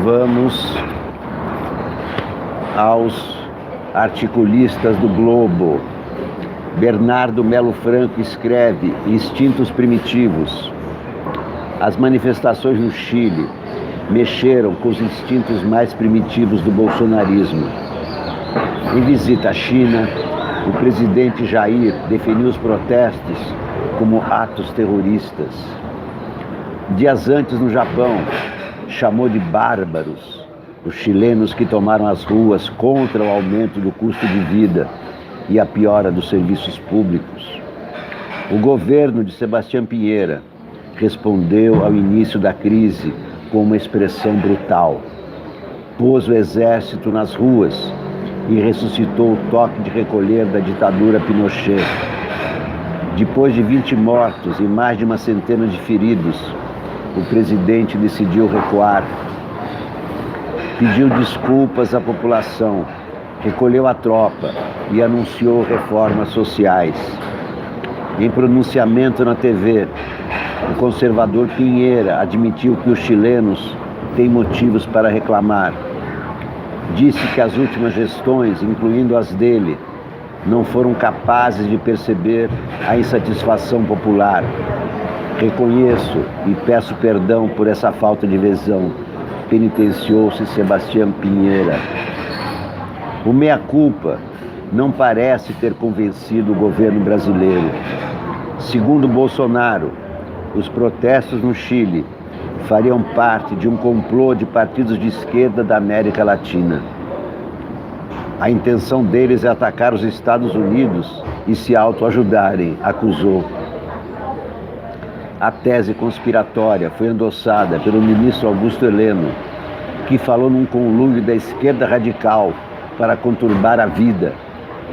Vamos aos articulistas do Globo. Bernardo Melo Franco escreve: Instintos primitivos. As manifestações no Chile mexeram com os instintos mais primitivos do bolsonarismo. Em visita à China, o presidente Jair definiu os protestos como atos terroristas. Dias antes, no Japão, chamou de bárbaros os chilenos que tomaram as ruas contra o aumento do custo de vida e a piora dos serviços públicos. O governo de Sebastião Pinheira respondeu ao início da crise com uma expressão brutal. Pôs o exército nas ruas e ressuscitou o toque de recolher da ditadura Pinochet. Depois de 20 mortos e mais de uma centena de feridos, o presidente decidiu recuar. Pediu desculpas à população, recolheu a tropa e anunciou reformas sociais. Em pronunciamento na TV, o conservador Pinheira admitiu que os chilenos têm motivos para reclamar. Disse que as últimas gestões, incluindo as dele, não foram capazes de perceber a insatisfação popular. Reconheço e peço perdão por essa falta de visão, penitenciou-se Sebastião Pinheira. O meia-culpa não parece ter convencido o governo brasileiro. Segundo Bolsonaro, os protestos no Chile fariam parte de um complô de partidos de esquerda da América Latina. A intenção deles é atacar os Estados Unidos e se autoajudarem, acusou. A tese conspiratória foi endossada pelo ministro Augusto Heleno, que falou num conluio da esquerda radical para conturbar a vida,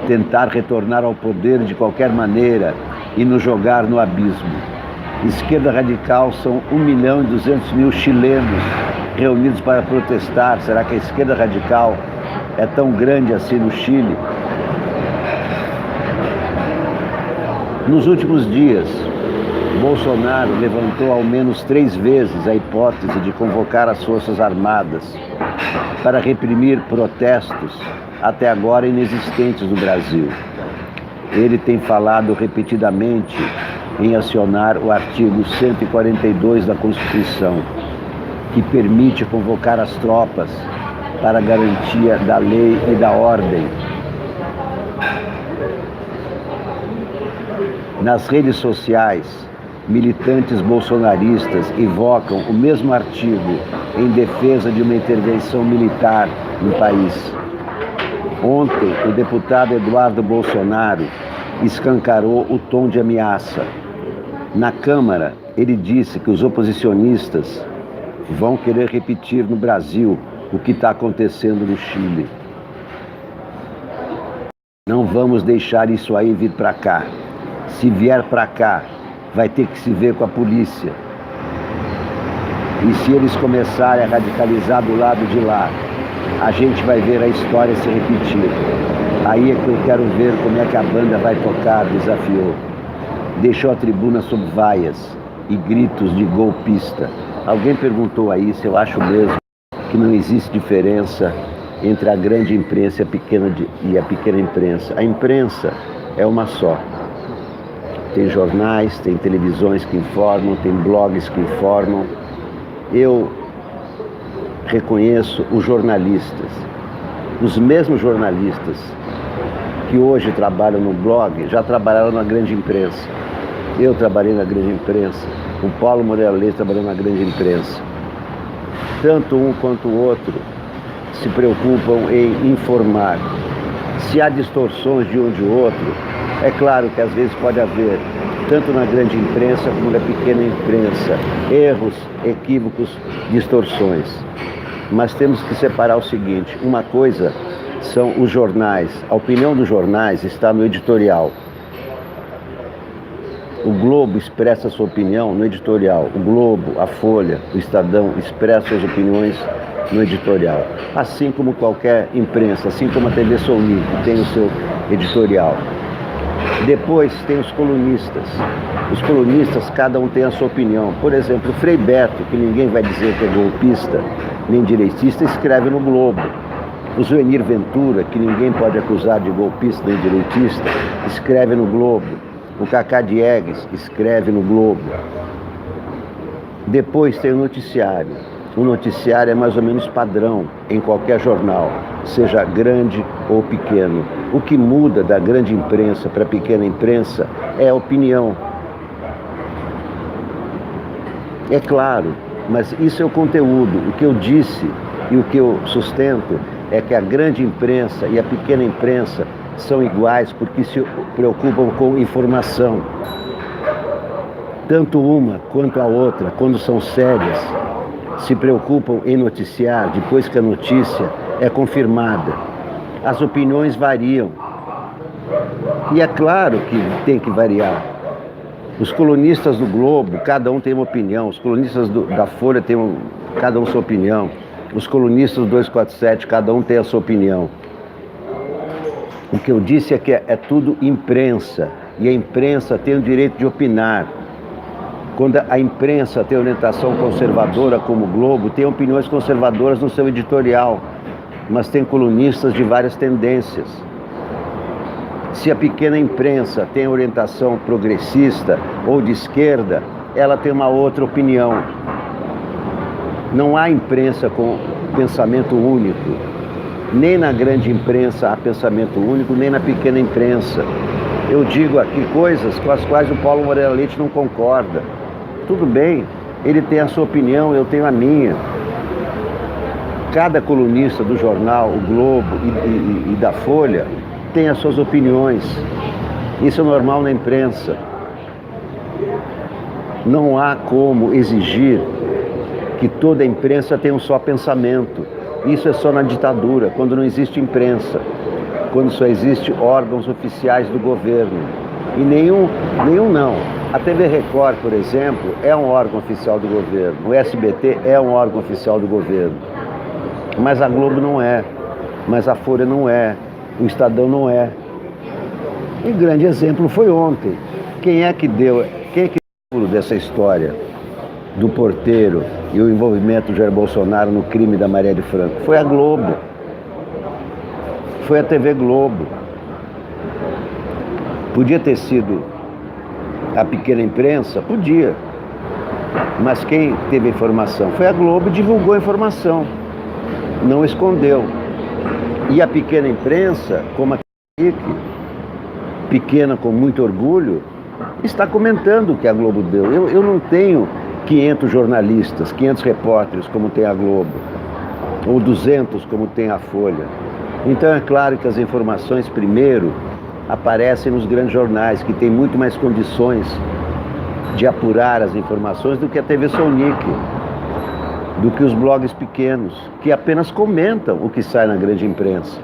tentar retornar ao poder de qualquer maneira e nos jogar no abismo. Esquerda radical são 1.200.000 chilenos reunidos para protestar. Será que a esquerda radical é tão grande assim no Chile? Nos últimos dias, Bolsonaro levantou ao menos 3 vezes a hipótese de convocar as Forças Armadas para reprimir protestos até agora inexistentes no Brasil. Ele tem falado repetidamente em acionar o artigo 142 da Constituição, que permite convocar as tropas para a garantia da lei e da ordem. Nas redes sociais, militantes bolsonaristas invocam o mesmo artigo em defesa de uma intervenção militar no país. Ontem, o deputado Eduardo Bolsonaro escancarou o tom de ameaça. Na Câmara, ele disse que os oposicionistas vão querer repetir no Brasil o que está acontecendo no Chile. Não vamos deixar isso aí vir para cá. Se vier para cá, vai ter que se ver com a polícia. E se eles começarem a radicalizar do lado de lá, a gente vai ver a história se repetir. Aí é que eu quero ver como é que a banda vai tocar, desafiou. Deixou a tribuna sob vaias e gritos de golpista. Alguém perguntou aí se eu acho mesmo que não existe diferença entre a grande imprensa e a pequena imprensa. A imprensa é uma só. Tem jornais, tem televisões que informam, tem blogs que informam. Eu reconheço os jornalistas. Os mesmos jornalistas que hoje trabalham no blog já trabalharam na grande imprensa. Eu trabalhei na grande imprensa. O Paulo Moreira Leite trabalhou na grande imprensa. Tanto um quanto o outro se preocupam em informar. Se há distorções de um de outro, é claro que às vezes pode haver, tanto na grande imprensa como na pequena imprensa, erros, equívocos, distorções. Mas temos que separar o seguinte: uma coisa são os jornais. A opinião dos jornais está no editorial. O Globo expressa sua opinião no editorial. O Globo, a Folha, o Estadão expressam suas opiniões no editorial. Assim como qualquer imprensa, assim como a TV Souni, que tem o seu editorial. Depois tem os colunistas. Os colunistas, cada um tem a sua opinião. Por exemplo, o Frei Beto, que ninguém vai dizer que é golpista nem direitista, escreve no Globo. O Zuenir Ventura, que ninguém pode acusar de golpista nem direitista, escreve no Globo. O Cacá Diegues escreve no Globo. Depois tem o noticiário. O noticiário é mais ou menos padrão em qualquer jornal, seja grande ou pequeno. O que muda da grande imprensa para a pequena imprensa é a opinião. É claro, mas isso é o conteúdo. O que eu disse e o que eu sustento é que a grande imprensa e a pequena imprensa são iguais porque se preocupam com informação. Tanto uma quanto a outra, quando são sérias, se preocupam em noticiar depois que a notícia é confirmada. As opiniões variam. E é claro que tem que variar. Os colunistas do Globo, cada um tem uma opinião. Os colunistas da Folha têm cada um sua opinião. Os colunistas do 247, cada um tem a sua opinião. O que eu disse é que é tudo imprensa. E a imprensa tem o direito de opinar. Quando a imprensa tem orientação conservadora, como o Globo, tem opiniões conservadoras no seu editorial, mas tem colunistas de várias tendências. Se a pequena imprensa tem orientação progressista ou de esquerda, ela tem uma outra opinião. Não há imprensa com pensamento único. Nem na grande imprensa há pensamento único, nem na pequena imprensa. Eu digo aqui coisas com as quais o Paulo Moreira Leite não concorda. Tudo bem, ele tem a sua opinião, eu tenho a minha. Cada colunista do jornal, o Globo e da Folha, tem as suas opiniões. Isso é normal na imprensa. Não há como exigir que toda a imprensa tenha um só pensamento. Isso é só na ditadura, quando não existe imprensa, quando só existe órgãos oficiais do governo. E nenhum não. A TV Record, por exemplo, é um órgão oficial do governo. O SBT é um órgão oficial do governo. Mas a Globo não é. Mas a Folha não é. O Estadão não é. E grande exemplo foi ontem. Quem é que deu dessa história do porteiro e o envolvimento do Jair Bolsonaro no crime da Marielle Franco? Foi a Globo. Foi a TV Globo. Podia ter sido a pequena imprensa? Podia. Mas quem teve a informação? Foi a Globo e divulgou a informação. Não escondeu. E a pequena imprensa, como a pequena com muito orgulho, está comentando o que a Globo deu. Eu não tenho 500 jornalistas, 500 repórteres como tem a Globo, ou 200 como tem a Folha. Então é claro que as informações primeiro aparecem nos grandes jornais, que têm muito mais condições de apurar as informações do que a TV Sonic, do que os blogs pequenos, que apenas comentam o que sai na grande imprensa.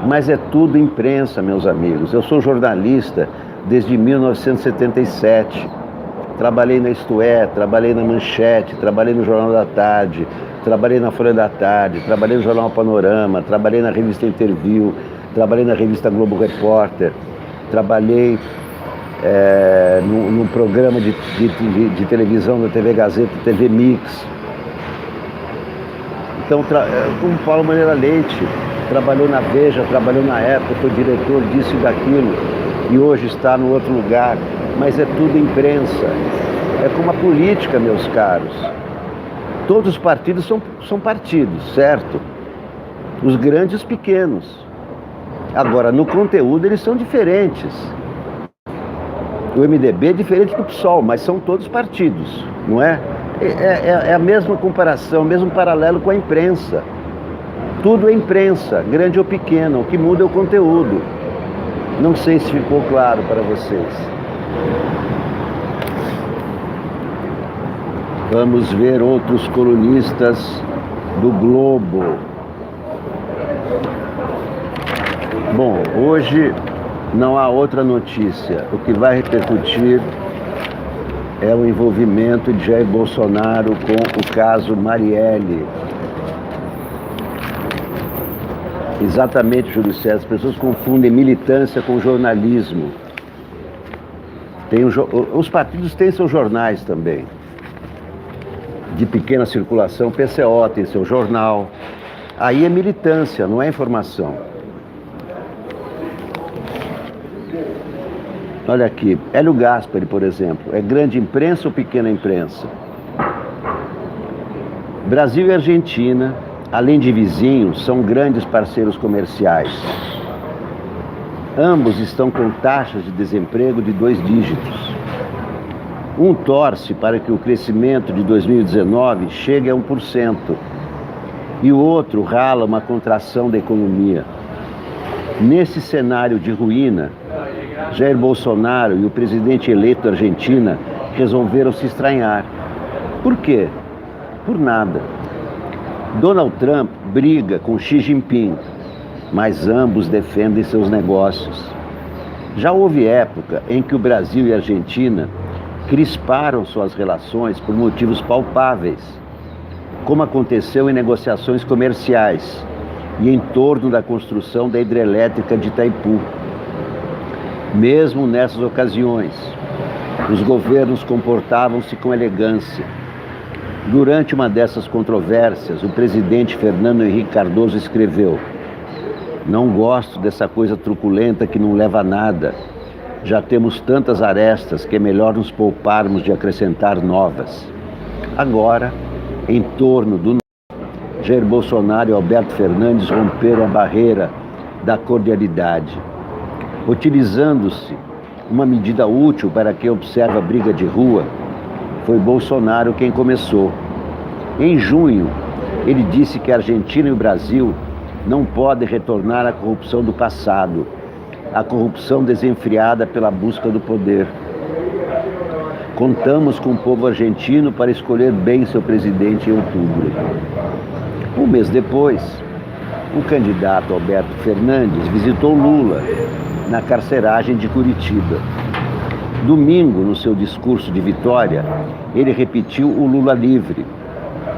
Mas é tudo imprensa, meus amigos. Eu sou jornalista desde 1977. Trabalhei na Isto É, trabalhei na Manchete, trabalhei no Jornal da Tarde, trabalhei na Folha da Tarde, trabalhei no Jornal Panorama, trabalhei na revista Interview, trabalhei na revista Globo Repórter, trabalhei num programa de televisão da TV Gazeta, TV Mix. Então, como Paulo Moreira Leite, trabalhou na Veja, trabalhou na época, foi diretor disso e daquilo, e hoje está no outro lugar. Mas é tudo imprensa. É como a política, meus caros. Todos os partidos são partidos, certo? Os grandes e os pequenos. Agora, no conteúdo, eles são diferentes. O MDB é diferente do PSOL, mas são todos partidos, não é? É a mesma comparação, o mesmo paralelo com a imprensa. Tudo é imprensa, grande ou pequena, o que muda é o conteúdo. Não sei se ficou claro para vocês. Vamos ver outros colunistas do Globo. Bom, hoje não há outra notícia. O que vai repercutir é o envolvimento de Jair Bolsonaro com o caso Marielle. Exatamente, Júlio César. As pessoas confundem militância com jornalismo. Os partidos têm seus jornais também, de pequena circulação. O PCO tem seu jornal. Aí é militância, não é informação. Olha aqui, Hélio Gaspari, por exemplo, é grande imprensa ou pequena imprensa? Brasil e Argentina, além de vizinhos, são grandes parceiros comerciais. Ambos estão com taxas de desemprego de 2 dígitos. Um torce para que o crescimento de 2019 chegue a 1%, e o outro rala uma contração da economia. Nesse cenário de ruína, Jair Bolsonaro e o presidente eleito da Argentina resolveram se estranhar. Por quê? Por nada. Donald Trump briga com Xi Jinping, mas ambos defendem seus negócios. Já houve época em que o Brasil e a Argentina crisparam suas relações por motivos palpáveis, como aconteceu em negociações comerciais e em torno da construção da hidrelétrica de Itaipu. Mesmo nessas ocasiões, os governos comportavam-se com elegância. Durante uma dessas controvérsias, o presidente Fernando Henrique Cardoso escreveu: "Não gosto dessa coisa truculenta que não leva a nada. Já temos tantas arestas que é melhor nos pouparmos de acrescentar novas." Agora, em torno do Jair Bolsonaro e Alberto Fernandes romperam a barreira da cordialidade. Utilizando-se uma medida útil para quem observa a briga de rua, foi Bolsonaro quem começou. Em junho, ele disse que a Argentina e o Brasil não podem retornar à corrupção do passado, a corrupção desenfreada pela busca do poder. Contamos com o povo argentino para escolher bem seu presidente em outubro. Um mês depois, o candidato Alberto Fernandes visitou Lula na carceragem de Curitiba. Domingo, no seu discurso de vitória, ele repetiu o Lula livre,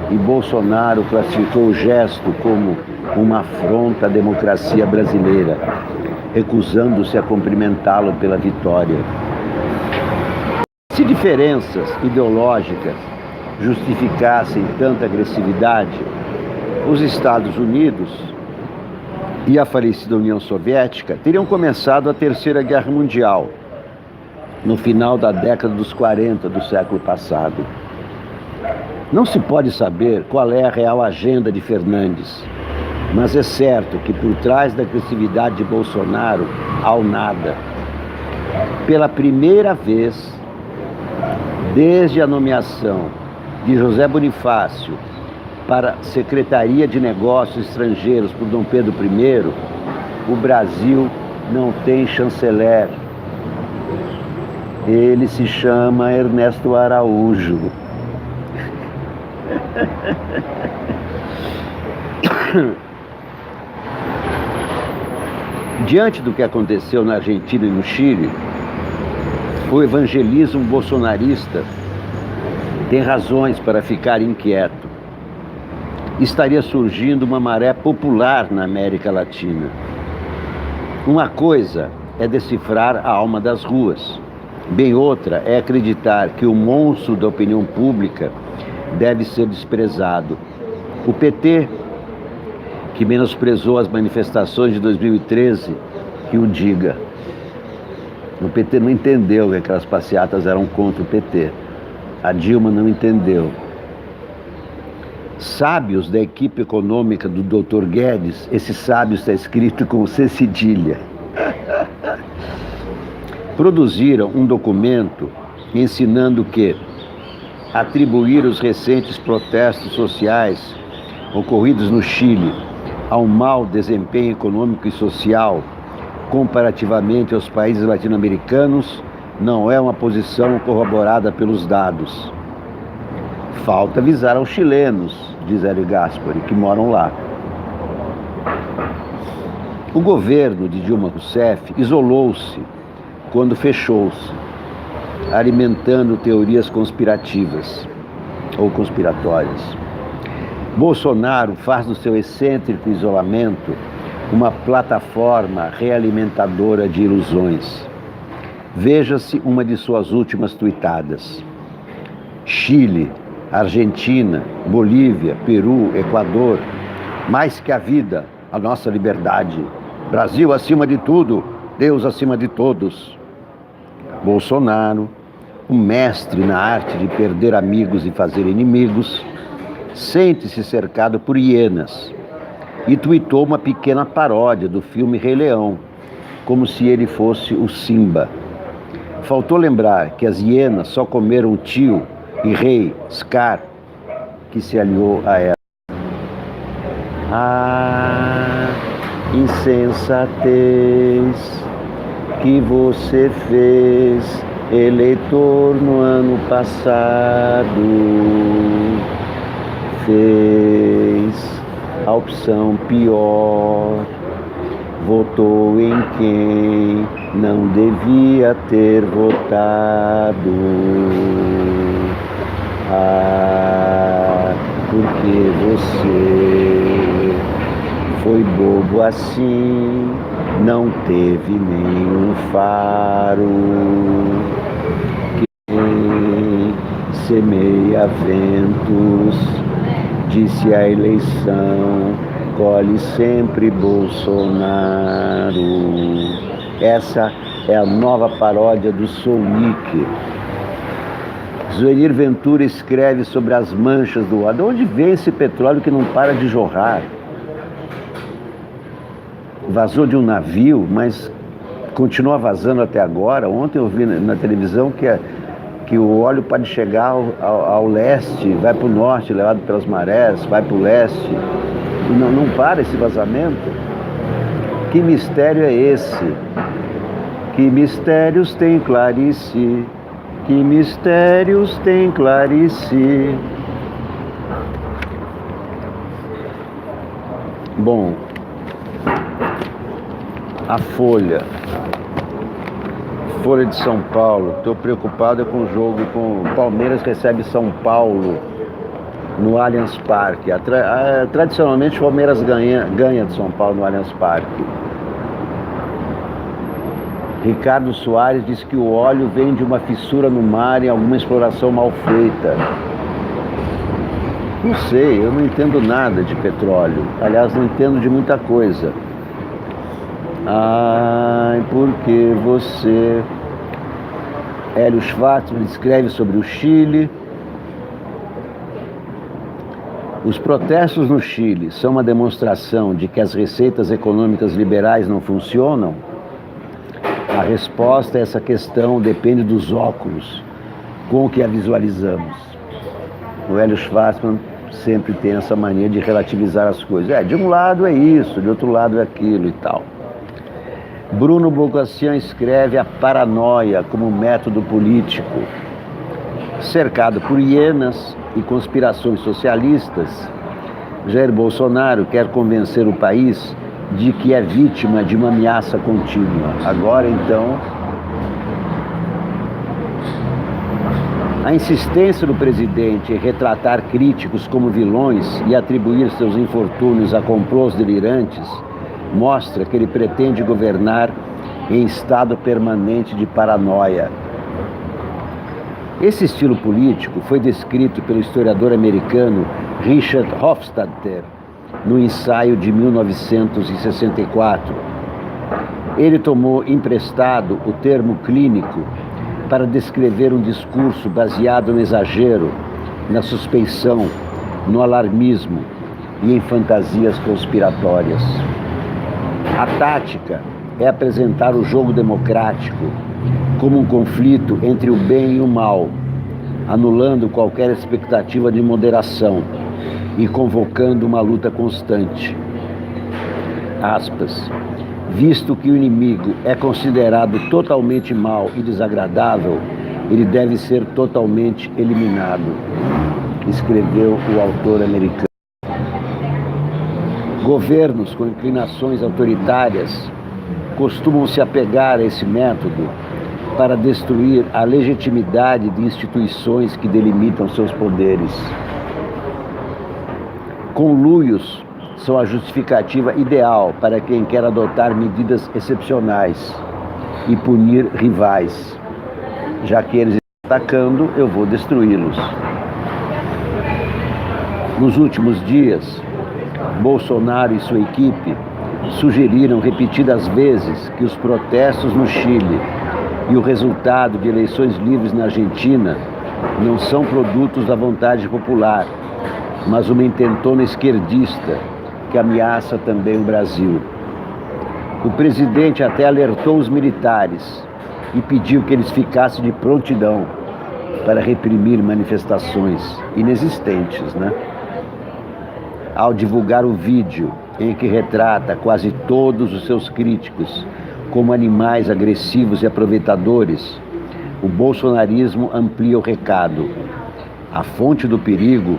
e Bolsonaro classificou o gesto como uma afronta à democracia brasileira, recusando-se a cumprimentá-lo pela vitória. Se diferenças ideológicas justificassem tanta agressividade, os Estados Unidos e a falecida União Soviética teriam começado a Terceira Guerra Mundial, no final da década dos 40 do século passado. Não se pode saber qual é a real agenda de Fernandes, mas é certo que por trás da agressividade de Bolsonaro há o nada. Pela primeira vez, desde a nomeação de José Bonifácio para a Secretaria de Negócios Estrangeiros por Dom Pedro I, o Brasil não tem chanceler. Ele se chama Ernesto Araújo. Diante do que aconteceu na Argentina e no Chile, o evangelismo bolsonarista tem razões para ficar inquieto. Estaria surgindo uma maré popular na América Latina. Uma coisa é decifrar a alma das ruas, bem outra é acreditar que o monstro da opinião pública deve ser desprezado. O PT, que menosprezou as manifestações de 2013, que o diga. O PT não entendeu que aquelas passeatas eram contra o PT. A Dilma não entendeu. Sábios da equipe econômica do Dr. Guedes, esse sábio está escrito com C cedilha, produziram um documento ensinando que atribuir os recentes protestos sociais ocorridos no Chile ao mau desempenho econômico e social comparativamente aos países latino-americanos não é uma posição corroborada pelos dados. Falta avisar aos chilenos, diz Hélio Gaspari, que moram lá. O governo de Dilma Rousseff isolou-se quando fechou-se, alimentando teorias conspirativas ou conspiratórias. Bolsonaro faz do seu excêntrico isolamento uma plataforma realimentadora de ilusões. Veja-se uma de suas últimas tuitadas. Chile, Argentina, Bolívia, Peru, Equador, mais que a vida, a nossa liberdade. Brasil acima de tudo, Deus acima de todos. Bolsonaro, um mestre na arte de perder amigos e fazer inimigos, sente-se cercado por hienas e tuitou uma pequena paródia do filme Rei Leão, como se ele fosse o Simba. Faltou lembrar que as hienas só comeram o tio e rei Scar, que se aliou a ela. Ah, insensatez que você fez, eleitor, no ano passado. Fez a opção pior, votou em quem não devia ter votado. Ah, porque você foi bobo assim, não teve nenhum faro. Quem semeia ventos, disse a eleição, colhe sempre Bolsonaro. Essa é a nova paródia do Sounic. Zuenir Ventura escreve sobre as manchas do óleo. De onde vem esse petróleo que não para de jorrar? Vazou de um navio, mas continua vazando até agora. Ontem eu vi na televisão que o óleo pode chegar ao leste, vai para o norte, levado pelas marés, vai para o leste. E não para esse vazamento. Que mistério é esse? Que mistérios tem Clarice? Que mistérios tem Clarice? Bom, a Folha de São Paulo. Estou preocupado com o jogo, com o Palmeiras recebe São Paulo no Allianz Parque. Tradicionalmente o Palmeiras ganha de São Paulo no Allianz Parque. Ricardo Soares diz que o óleo vem de uma fissura no mar em alguma exploração mal feita. Não sei, eu não entendo nada de petróleo. Aliás, não entendo de muita coisa. Ai, porque você... Hélio Schwartzman escreve sobre o Chile. Os protestos no Chile são uma demonstração de que as receitas econômicas liberais não funcionam? A resposta a essa questão depende dos óculos com que a visualizamos. O Hélio Schwartzman sempre tem essa mania de relativizar as coisas. De um lado é isso, de outro lado é aquilo e tal. Bruno Bocassian escreve a paranoia como método político. Cercado por hienas e conspirações socialistas, Jair Bolsonaro quer convencer o país de que é vítima de uma ameaça contínua. Agora, então, a insistência do presidente em retratar críticos como vilões e atribuir seus infortúnios a complôs delirantes mostra que ele pretende governar em estado permanente de paranoia. Esse estilo político foi descrito pelo historiador americano Richard Hofstadter no ensaio de 1964. Ele tomou emprestado o termo clínico para descrever um discurso baseado no exagero, na suspeição, no alarmismo e em fantasias conspiratórias. A tática é apresentar o jogo democrático como um conflito entre o bem e o mal, anulando qualquer expectativa de moderação e convocando uma luta constante. Aspas. Visto que o inimigo é considerado totalmente mau e desagradável, ele deve ser totalmente eliminado, escreveu o autor americano. Governos com inclinações autoritárias costumam se apegar a esse método para destruir a legitimidade de instituições que delimitam seus poderes. Conluios são a justificativa ideal para quem quer adotar medidas excepcionais e punir rivais. Já que eles estão atacando, eu vou destruí-los. Nos últimos dias, Bolsonaro e sua equipe sugeriram repetidas vezes que os protestos no Chile e o resultado de eleições livres na Argentina não são produtos da vontade popular, mas uma intentona esquerdista que ameaça também o Brasil. O presidente até alertou os militares e pediu que eles ficassem de prontidão para reprimir manifestações inexistentes, Ao divulgar o vídeo em que retrata quase todos os seus críticos como animais agressivos e aproveitadores, o bolsonarismo amplia o recado. A fonte do perigo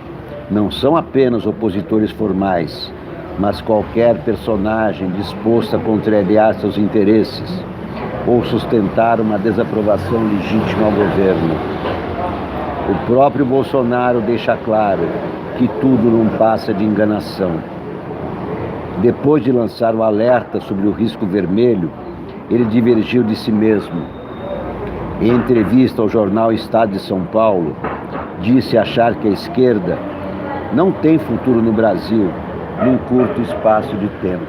não são apenas opositores formais, mas qualquer personagem disposto a contrariar seus interesses ou sustentar uma desaprovação legítima ao governo. O próprio Bolsonaro deixa claro que tudo não passa de enganação. Depois de lançar o alerta sobre o risco vermelho, ele divergiu de si mesmo. Em entrevista ao jornal Estado de São Paulo, disse achar que a esquerda não tem futuro no Brasil num curto espaço de tempo.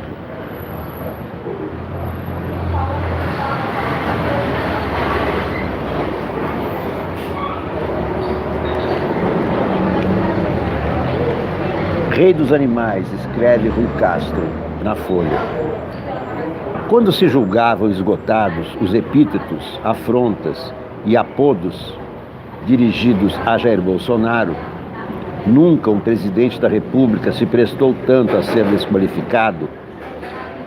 Rei dos animais, escreve Rui Castro na Folha. Quando se julgavam esgotados os epítetos, afrontas e apodos dirigidos a Jair Bolsonaro, nunca um presidente da República se prestou tanto a ser desqualificado.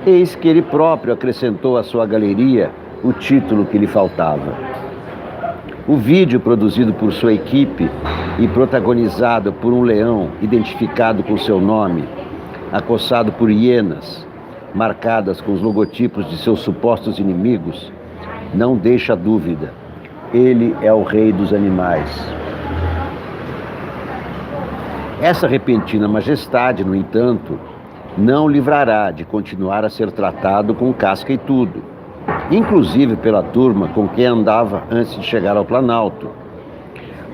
Eis que ele próprio acrescentou à sua galeria o título que lhe faltava. O vídeo produzido por sua equipe e protagonizado por um leão identificado com seu nome, acossado por hienas, marcadas com os logotipos de seus supostos inimigos, não deixa dúvida. Ele é o rei dos animais. Essa repentina majestade, no entanto, não o livrará de continuar a ser tratado com casca e tudo, inclusive pela turma com quem andava antes de chegar ao Planalto.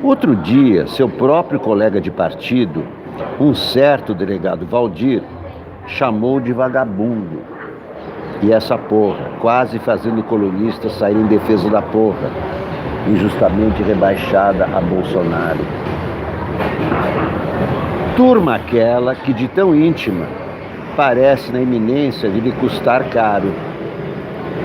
Outro dia, seu próprio colega de partido, um certo delegado Valdir, chamou de vagabundo. E essa porra, quase fazendo colunistas sair em defesa da porra, injustamente rebaixada a Bolsonaro. Turma aquela que, de tão íntima, parece na iminência de lhe custar caro.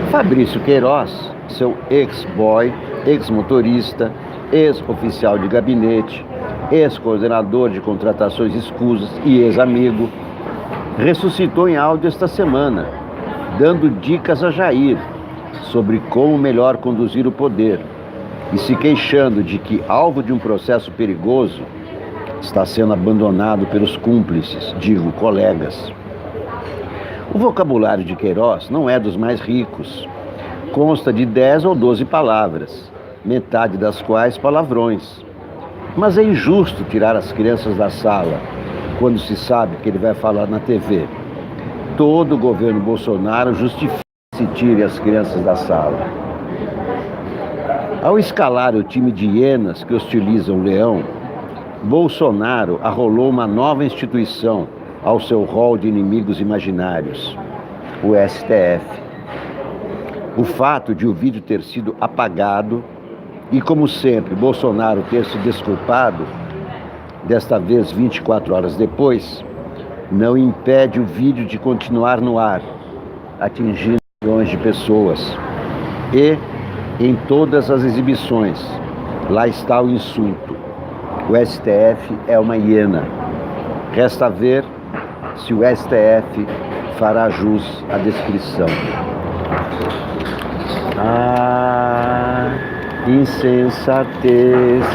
Fabrício Queiroz, seu ex-boy, ex-motorista, ex-oficial de gabinete, ex-coordenador de contratações escusas e ex-amigo, ressuscitou em áudio esta semana, dando dicas a Jair sobre como melhor conduzir o poder e se queixando de que, alvo de um processo perigoso, está sendo abandonado pelos cúmplices, digo, colegas. O vocabulário de Queiroz não é dos mais ricos. Consta de 10 ou 12 palavras, metade das quais palavrões. Mas é injusto tirar as crianças da sala quando se sabe que ele vai falar na TV. Todo o governo Bolsonaro justifica que se tire as crianças da sala. Ao escalar o time de hienas que hostilizam o leão, Bolsonaro arrolou uma nova instituição ao seu rol de inimigos imaginários, o STF. O fato de o vídeo ter sido apagado e, como sempre, Bolsonaro ter se desculpado, desta vez 24 horas depois, não impede o vídeo de continuar no ar, atingindo milhões de pessoas. E, em todas as exibições, lá está o insulto. O STF é uma hiena. Resta ver se o STF fará jus à descrição. Ah, insensatez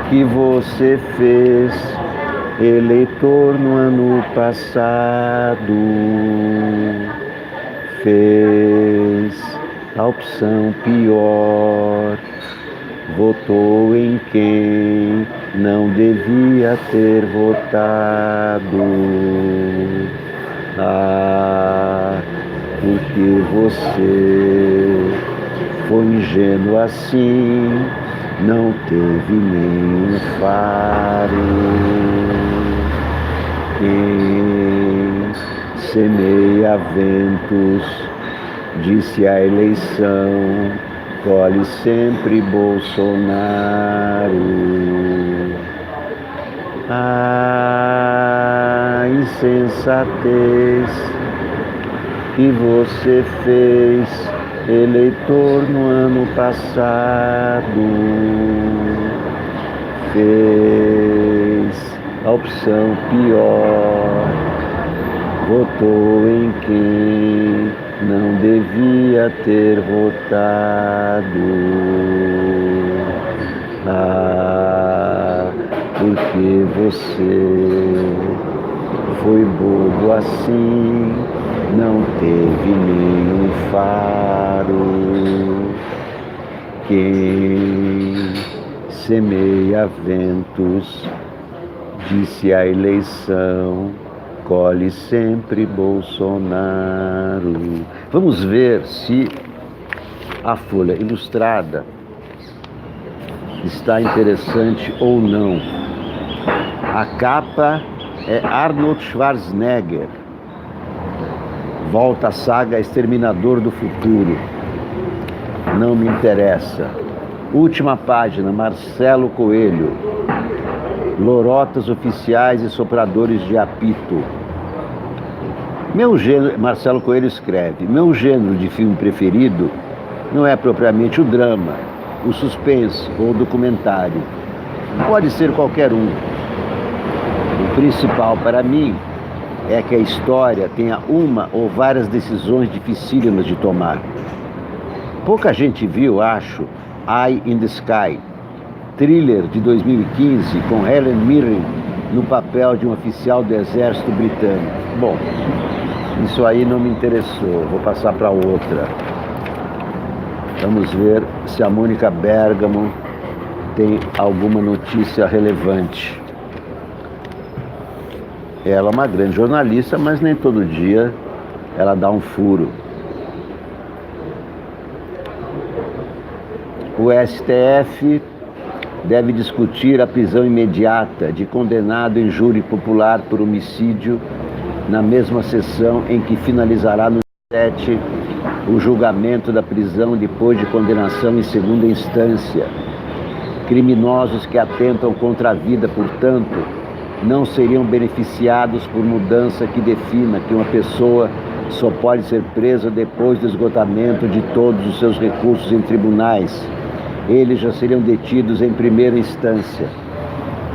que você fez, eleitor, no ano passado. Fez a opção pior votou em quem não devia ter votado. Ah, porque você foi ingênuo assim, não teve nenhum faro. Quem semeia ventos, disse a eleição, colhe sempre Bolsonaro. A insensatez que você fez, eleitor, no ano passado, fez a opção pior, votou em quem não devia ter votado. Ah, porque você foi bobo assim, não teve nenhum faro. Quem semeia ventos, disse a eleição, colhe sempre Bolsonaro. Vamos ver se a Folha Ilustrada está interessante ou não. A capa é Arnold Schwarzenegger. Volta a saga Exterminador do Futuro. Não me interessa. Última página, Marcelo Coelho. Lorotas oficiais e sopradores de apito. Meu gênero, Marcelo Coelho escreve, meu gênero de filme preferido não é propriamente o drama, o suspense ou o documentário. Pode ser qualquer um. O principal para mim é que a história tenha uma ou várias decisões dificílimas de tomar. Pouca gente viu, acho, Eye in the Sky, thriller de 2015 com Helen Mirren no papel de um oficial do exército britânico. Bom, isso aí não me interessou, vou passar para outra. Vamos ver se a Mônica Bergamo tem alguma notícia relevante. Ela é uma grande jornalista, mas nem todo dia ela dá um furo. O STF deve discutir a prisão imediata de condenado em júri popular por homicídio na mesma sessão em que finalizará no 7 o julgamento da prisão depois de condenação em segunda instância. Criminosos que atentam contra a vida, portanto, não seriam beneficiados por mudança que defina que uma pessoa só pode ser presa depois do esgotamento de todos os seus recursos em tribunais. Eles já seriam detidos em primeira instância.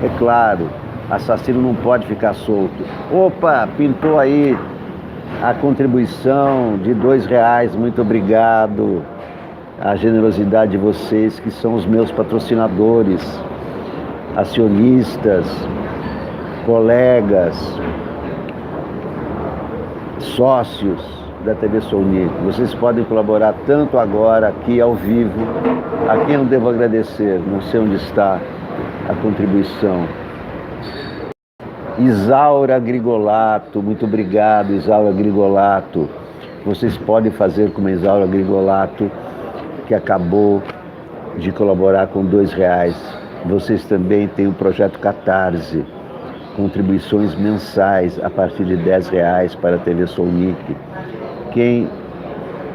É claro, assassino não pode ficar solto. Opa, pintou aí a contribuição de R$2, muito obrigado. A generosidade de vocês, que são os meus patrocinadores, acionistas, colegas, sócios da TV Sounic. Vocês podem colaborar tanto agora, aqui ao vivo. A quem eu devo agradecer? Não sei onde está a contribuição. Isaura Grigolato, muito obrigado, Isaura Grigolato. Vocês podem fazer como a Isaura Grigolato, que acabou de colaborar com R$2. Vocês também têm o projeto Catarse, contribuições mensais a partir de R$10 para a TV Sounic. Quem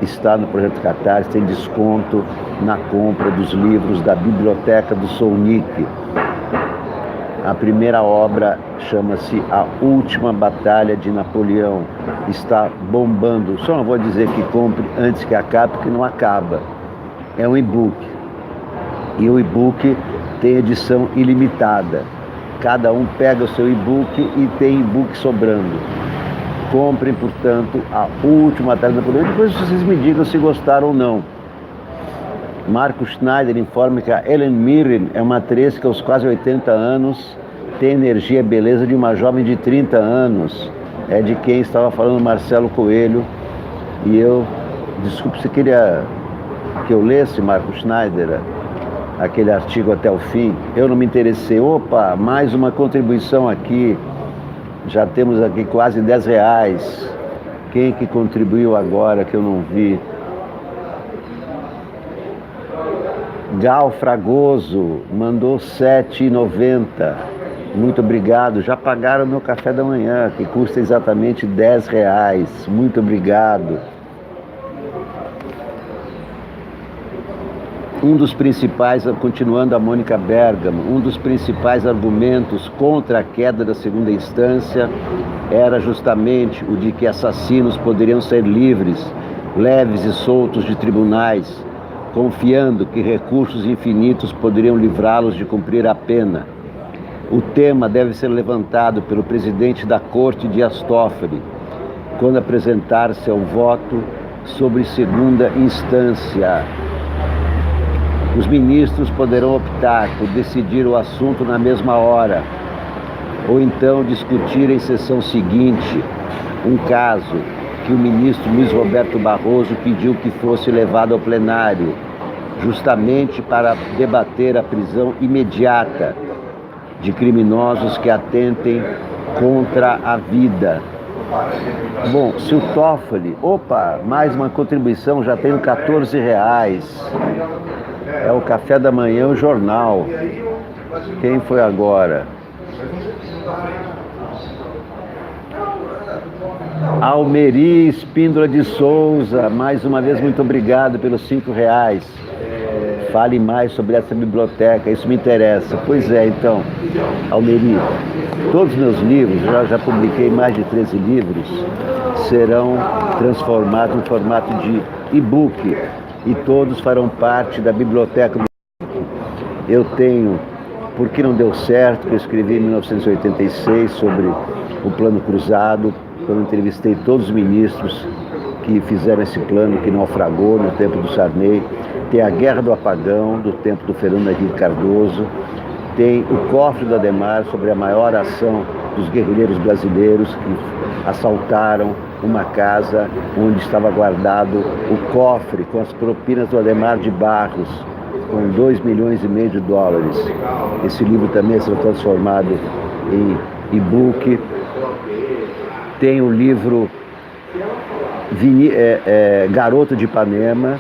está no projeto Catarse tem desconto na compra dos livros da Biblioteca do Sounic. A primeira obra chama-se A Última Batalha de Napoleão. Está bombando. Só não vou dizer que compre antes que acabe, porque não acaba. É um e-book. E o e-book tem edição ilimitada. Cada um pega o seu e-book e tem e-book sobrando. Comprem, portanto, A Última Batalha de Napoleão. Depois vocês me digam se gostaram ou não. Marco Schneider informa que a Helen Mirren é uma atriz que aos quase 80 anos tem energia e beleza de uma jovem de 30 anos. É de quem estava falando Marcelo Coelho. E eu, desculpe, você queria que eu lesse, Marco Schneider? aquele artigo até o fim. Eu não me interessei. Opa, mais uma contribuição aqui. Já temos aqui quase R$10. Quem que contribuiu agora que eu não vi? Gal Fragoso mandou R$7,90. Muito obrigado. Já pagaram meu café da manhã, que custa exatamente R$10. Muito obrigado. Continuando a Mônica Bergamo, um dos principais argumentos contra a queda da segunda instância era justamente o de que assassinos poderiam ser livres, leves e soltos de tribunais, confiando que recursos infinitos poderiam livrá-los de cumprir a pena. O tema deve ser levantado pelo presidente da Corte, Dias Toffoli, quando apresentar seu voto sobre segunda instância. Os ministros poderão optar por decidir o assunto na mesma hora, ou então discutir em sessão seguinte um caso que o ministro Luiz Roberto Barroso pediu que fosse levado ao plenário, justamente para debater a prisão imediata de criminosos que atentem contra a vida. Bom, se o Toffoli... Opa, mais uma contribuição, já tenho R$14. É o café da manhã, o jornal. Quem foi agora? Almeri Espíndola de Souza, mais uma vez muito obrigado pelos R$5. Fale mais sobre essa biblioteca, isso me interessa. Pois é, então, Almeri, todos os meus livros, já publiquei mais de 13 livros, serão transformados em formato de e-book e todos farão parte da biblioteca. Eu tenho Por que Não Deu Certo, que eu escrevi em 1986 sobre o Plano Cruzado, quando entrevistei todos os ministros que fizeram esse plano, que naufragou no tempo do Sarney. Tem a Guerra do Apagão, do tempo do Fernando Henrique Cardoso. Tem o Cofre do Adhemar, sobre a maior ação dos guerrilheiros brasileiros que assaltaram uma casa onde estava guardado o cofre com as propinas do Adhemar de Barros, com $2,5 milhões. Esse livro também será transformado em e-book. Tem o livro Garoto de Ipanema,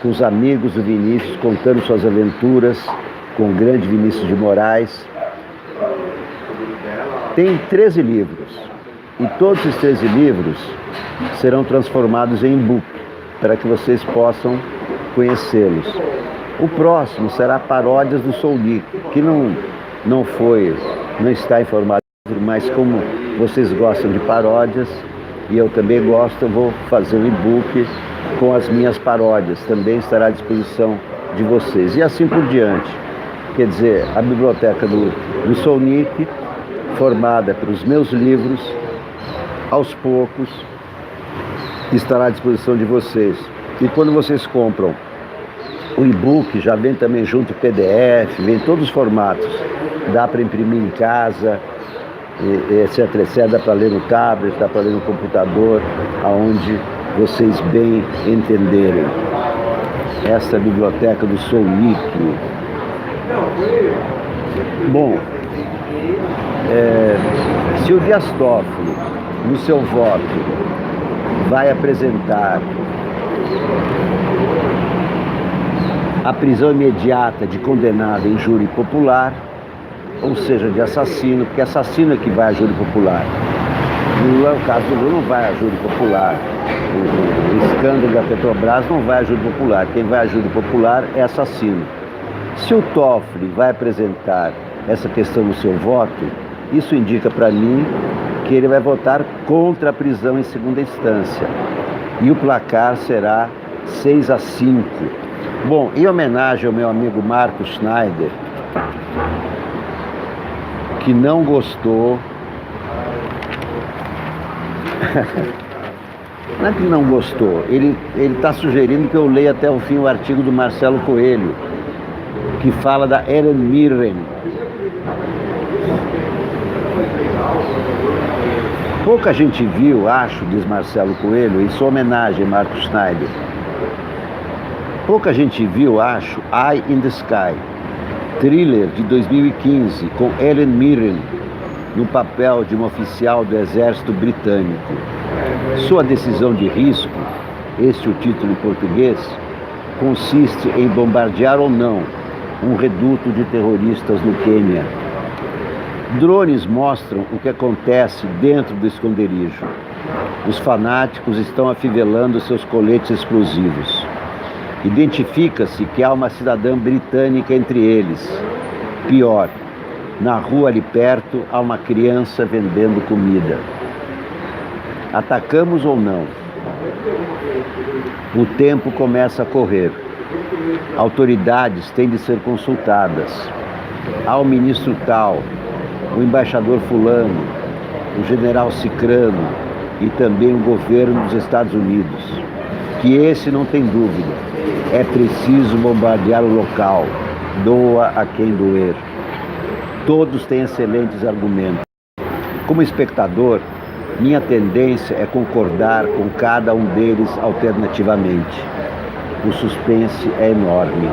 com os amigos do Vinícius, contando suas aventuras com o grande Vinícius de Moraes. Tem 13 livros, e todos esses 13 livros serão transformados em e-book, para que vocês possam conhecê-los. O próximo será Paródias do Soulnik, que não está em formato de livro, mas como vocês gostam de paródias, e eu também gosto, eu vou fazer um e-book com as minhas paródias, também estará à disposição de vocês, e assim por diante. Quer dizer, a biblioteca do Soulnik, formada pelos meus livros, aos poucos, estará à disposição de vocês. E quando vocês compram o e-book, já vem também junto o PDF, vem todos os formatos. Dá para imprimir em casa, etc, etc. Dá para ler no tablet, dá para ler no computador, aonde vocês bem entenderem. Essa é a biblioteca do Soulnik. Bom, se o Dias Toffoli, no seu voto, vai apresentar a prisão imediata de condenado em júri popular, ou seja, de assassino, porque assassino é que vai a júri popular. Lula, o caso do Lula não vai a júri popular. O escândalo da Petrobras não vai a júri popular. Quem vai a júri popular é assassino. Se o Toffoli vai apresentar essa questão no seu voto, isso indica para mim que ele vai votar contra a prisão em segunda instância. E o placar será 6-5. Bom, em homenagem ao meu amigo Marcos Schneider, que não gostou... Não é que não gostou, ele está sugerindo que eu leia até o fim o artigo do Marcelo Coelho, que fala da Helen Mirren. Pouca gente viu, acho, diz Marcelo Coelho, em sua homenagem a Marcos Schneider. Pouca gente viu, acho, Eye in the Sky. Thriller de 2015, com Helen Mirren no papel de uma oficial do exército britânico. Sua decisão de risco, este é o título em português, consiste em bombardear ou não um reduto de terroristas no Quênia. Drones mostram o que acontece dentro do esconderijo. Os fanáticos estão afivelando seus coletes explosivos. Identifica-se que há uma cidadã britânica entre eles. Pior, na rua ali perto há uma criança vendendo comida. Atacamos ou não? O tempo começa a correr. Autoridades têm de ser consultadas. Há o ministro tal, o embaixador fulano, o general cicrano e também o governo dos Estados Unidos. Que esse não tem dúvida. É preciso bombardear o local, doa a quem doer. Todos têm excelentes argumentos. Como espectador, minha tendência é concordar com cada um deles alternativamente. O suspense é enorme.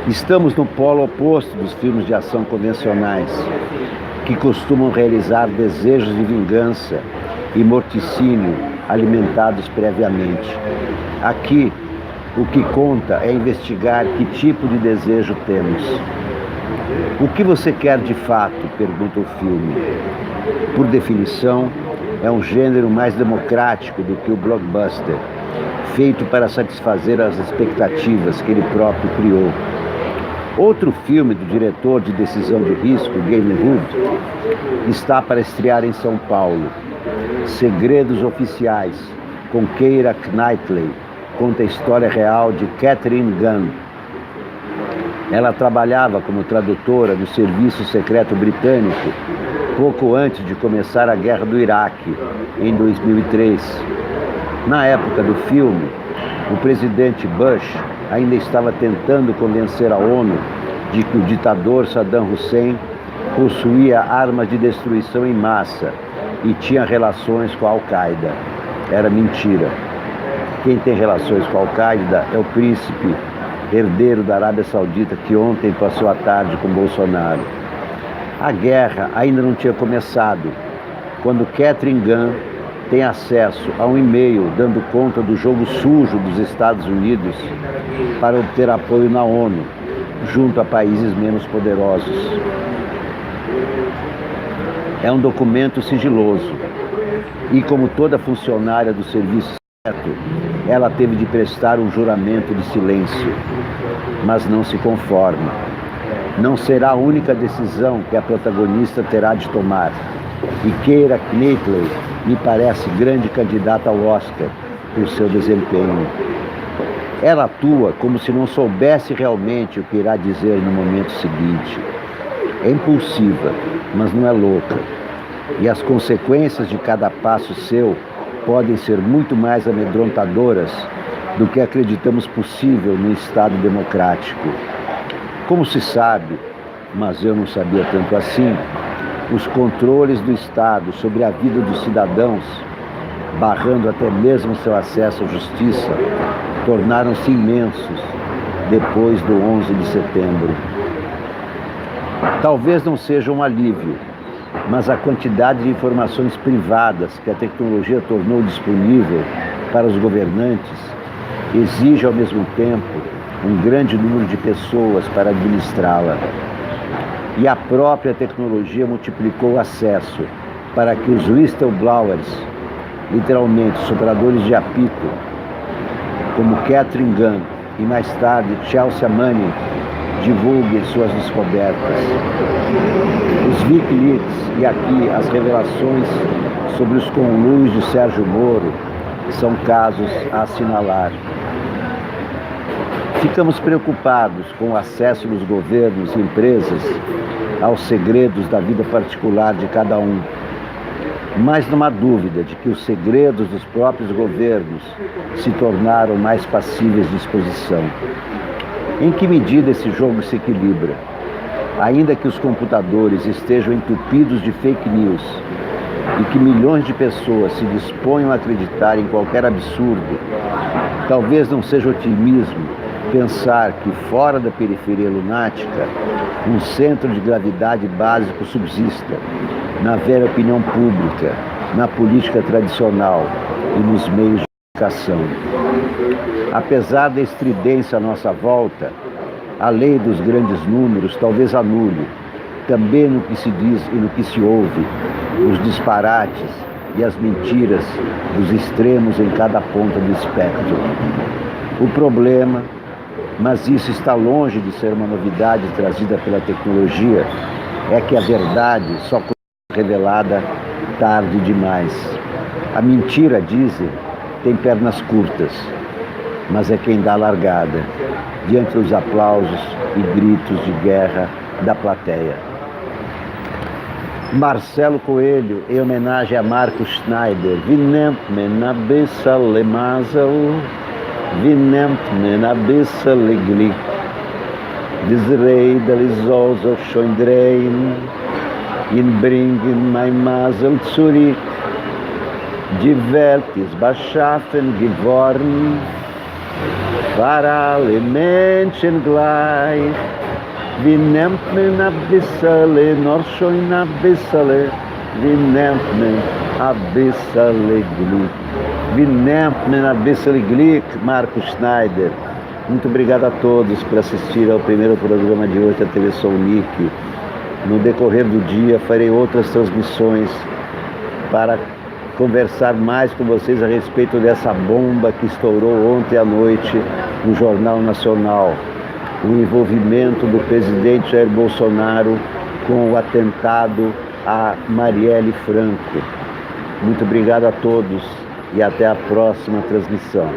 Estamos no polo oposto dos filmes de ação convencionais, que costumam realizar desejos de vingança e morticínio alimentados previamente. Aqui, o que conta é investigar que tipo de desejo temos. O que você quer de fato? Pergunta o filme. Por definição, é um gênero mais democrático do que o blockbuster, feito para satisfazer as expectativas que ele próprio criou. Outro filme do diretor de Decisão de Risco, Game Hood, está para estrear em São Paulo. Segredos Oficiais, com Keira Knightley, conta a história real de Catherine Gunn. Ela trabalhava como tradutora no Serviço Secreto Britânico pouco antes de começar a Guerra do Iraque, em 2003. Na época do filme, o presidente Bush ainda estava tentando convencer a ONU de que o ditador Saddam Hussein possuía armas de destruição em massa e tinha relações com a Al-Qaeda. Era mentira. Quem tem relações com a Al-Qaeda é o príncipe herdeiro da Arábia Saudita, que ontem passou a tarde com Bolsonaro. A guerra ainda não tinha começado, quando Catherine Gunn tem acesso a um e-mail dando conta do jogo sujo dos Estados Unidos para obter apoio na ONU, junto a países menos poderosos. É um documento sigiloso e, como toda funcionária do serviço secreto, ela teve de prestar um juramento de silêncio, mas não se conforma. Não será a única decisão que a protagonista terá de tomar. E Keira Knightley me parece grande candidata ao Oscar por seu desempenho. Ela atua como se não soubesse realmente o que irá dizer no momento seguinte. É impulsiva, mas não é louca. E as consequências de cada passo seu podem ser muito mais amedrontadoras do que acreditamos possível no Estado democrático. Como se sabe, mas eu não sabia tanto assim, os controles do Estado sobre a vida dos cidadãos, barrando até mesmo seu acesso à justiça, tornaram-se imensos depois do 11 de setembro. Talvez não seja um alívio, mas a quantidade de informações privadas que a tecnologia tornou disponível para os governantes exige ao mesmo tempo um grande número de pessoas para administrá-la. E a própria tecnologia multiplicou o acesso para que os whistleblowers, literalmente sopradores de apito, como Catherine Gunn e mais tarde Chelsea Manning, divulguem suas descobertas. Os Wikileaks e aqui as revelações sobre os conluios de Sérgio Moro são casos a assinalar. Ficamos preocupados com o acesso dos governos e empresas aos segredos da vida particular de cada um. Mas não há dúvida de que os segredos dos próprios governos se tornaram mais passíveis de exposição. Em que medida esse jogo se equilibra? Ainda que os computadores estejam entupidos de fake news e que milhões de pessoas se disponham a acreditar em qualquer absurdo, talvez não seja otimismo, pensar que fora da periferia lunática, um centro de gravidade básico subsista na velha opinião pública, na política tradicional e nos meios de comunicação. Apesar da estridência à nossa volta, a lei dos grandes números talvez anule, também no que se diz e no que se ouve, os disparates e as mentiras dos extremos em cada ponta do espectro. O problema, mas isso está longe de ser uma novidade trazida pela tecnologia, é que a verdade só foi revelada tarde demais. A mentira, dizem, tem pernas curtas, mas é quem dá a largada, diante dos aplausos e gritos de guerra da plateia. Marcelo Coelho, em homenagem a Marco Schneider. Wie nennt man ein bisschen Masel? Wie nennt man ein bisschen Glück? This Rädel ist also schon drehen, in bringen mein Masel zurück. Die Welt ist beschaffen geworden, für alle Menschen gleich. Wie nennt man ein bisschen, nur schon ein bisschen, wie nennt man ein bisschen Glück? Wie nennt man ein bisschen Glück, Marco Schneider? Muito obrigado a todos por assistir ao primeiro programa de hoje da TV Sou Nick. No decorrer do dia farei outras transmissões para conversar mais com vocês a respeito dessa bomba que estourou ontem à noite no Jornal Nacional. O envolvimento do presidente Jair Bolsonaro com o atentado a Marielle Franco. Muito obrigado a todos e até a próxima transmissão.